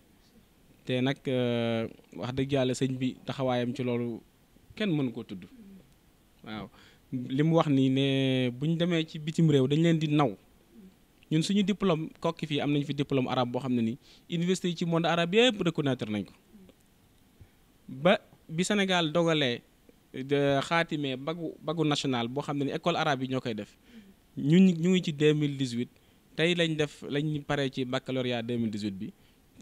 [SPEAKER 2] te nag wax dëgg yàlla sëñ bi taxawaayam ci loolu kenn mënu koo tudd waaw li mu wax nii ne bu ñu demee ci bitim réew dañ leen di naw ñun suñu diplôme kokki fii am nañ fi diplôme arabe boo xam ne ni université yi ci monde arabe yëpp reconnaître nañ ko ba bi Sénégal dogalee xaatimee bagu national boo xam ne ni école arabe yi ñoo koy def ñu ngi ci 2018 tey lañ paree ci baccalauréat 2018 bi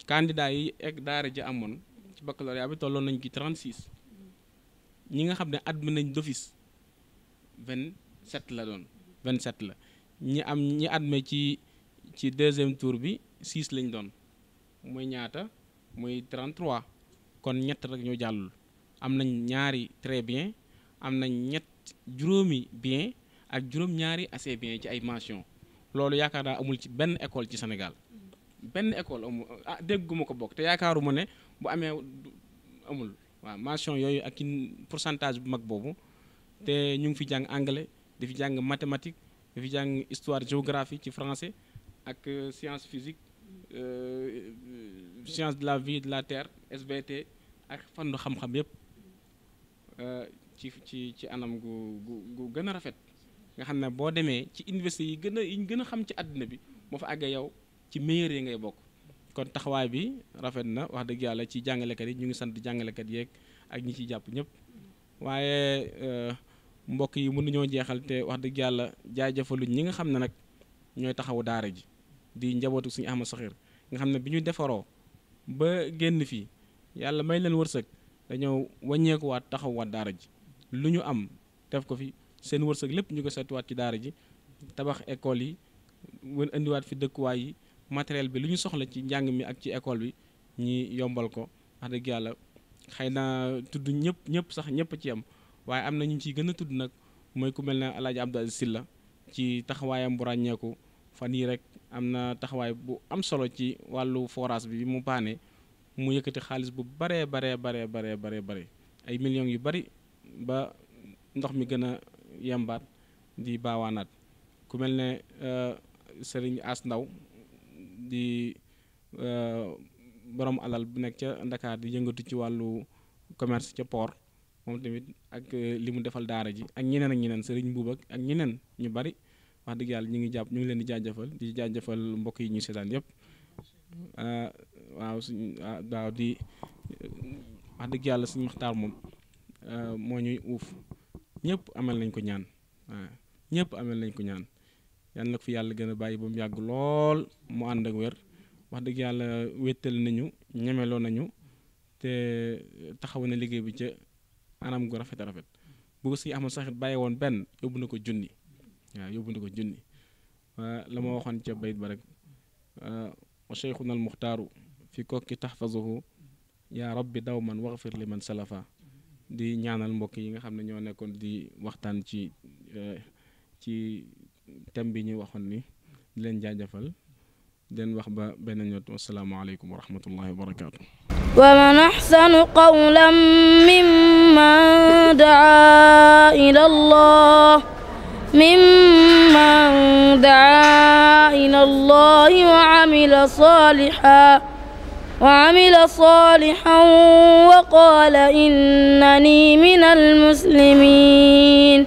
[SPEAKER 2] candidat yi ek daara ji amoon ci baccalauréat bi tolloon nañ ci 36 ñi nga xam ne admis nañ d'office 27 la doon 27 la ñi admis ci deuxième tour bi 6 lañ doon mooy ñaata muy 33 kon ñett rek ñoo jàllul am nañ ñaari très bien am nañ juróomi bien ak juróom-ñaari assez bien ci ay mention loolu yaakaar naa amul ci benn école ci Sénégal benn école amul dégguma ko bokk te yaakaaruma ne bu amee amul waaw mention yooyu ak pourcentage bu mag boobu te ñu ngi fi jàng anglais di fi jàng mathématique di fi jàng histoire géographie ci français ak science physique science de la vie de la terre SVT ak fànn xam-xam yépp ci anam gu gën a rafet nga xam ne boo demee ci université yi ñu gën a xam ci àddina bi moo fa àggee yow ci meilleur yi ngay bokk kon taxawaay bi rafet na wax dëgg yàlla ci jàngalekat yi ñu ngi sant jàngalekat yeeg ak ñi ciy jàpp ñëpp waaye mbokk yi mënuñoo jeexal te wax dëgg yàlla jaajëfaluñ ñi nga xam ne nag ñooy taxawu daara ji di njabootu suñu Ahmad Sakhir nga xam ne bi ñu defaroo ba génn fii yàlla may leen wërsëg dañoo wàññeekuwaat taxawwaat daara ji lu ñu am def ko fi seen wërsëg lépp ñu ko seetuwaat ci daara ji tabax école yi wën indiwaat fi dëkkuwaay yi matériel bi lu ñu soxla ci njàng mi ak ci école bi ñi yombal ko wax dëgg yàlla xëy na tudd ñëpp sax ñëpp ci am waaye am na ñu ciy gën a tudd nag mooy ku mel ne El Hadj Abdou Aziz Sylla ci taxawaayam bu ràññeeku fan yii rek am na taxawaay bu am solo ci wàllu forage bi mu paane mu yëkkati xaalis bu baree ay millions yu bari ba ndox mi gën a yembaat di baawaanaat ku mel ne Serigne As Ndaw di borom alal bu nekk ca Ndakaar di yëngatu ci wàllu commerce ca port moom tamit ak li mu defal daara ji ak ñeneen Serigne Mbuub ak ñeneen ñu bari wax dëgg yàlla ñu ngi leen di jaajëfal mbokk yi ñuy seetaan yëpp waaw di wax dëgg yàlla suñu Maxtaar moom moo ñuy uuf ñëpp amal nañ ko ñaan waaw ñëpp amal nañ ko ñaan yal na ko fi yàlla gën a bàyyi ba mu yàgg lool mu ànd ak wér wax dëgg yàlla wéttal nañu ñemeloo nañu te taxaw na liggéey bi ca anam gu rafet a rafet bu ko si Ahmad Sakhir bàyyi woon benn yóbbu na ko junni la ma waxoon ca bayit ba rek wa cheikhuna al muxtaaru fi kokki tahfazuhu yaa rabbi dawman waghfir liman salafa di ñaanal mbokk yi nga xam ne ñoo nekkoon di waxtaan ci thème bi ñu waxoon ni di leen jaajëfal di leen wax ba beneen yoon wassalaamu aleykum wa rahmatullahi wa barakaatu.
[SPEAKER 1] wa man ahsanu qawlan mimman daa ila Allah وعمل صالحا وقال إنني من المسلمين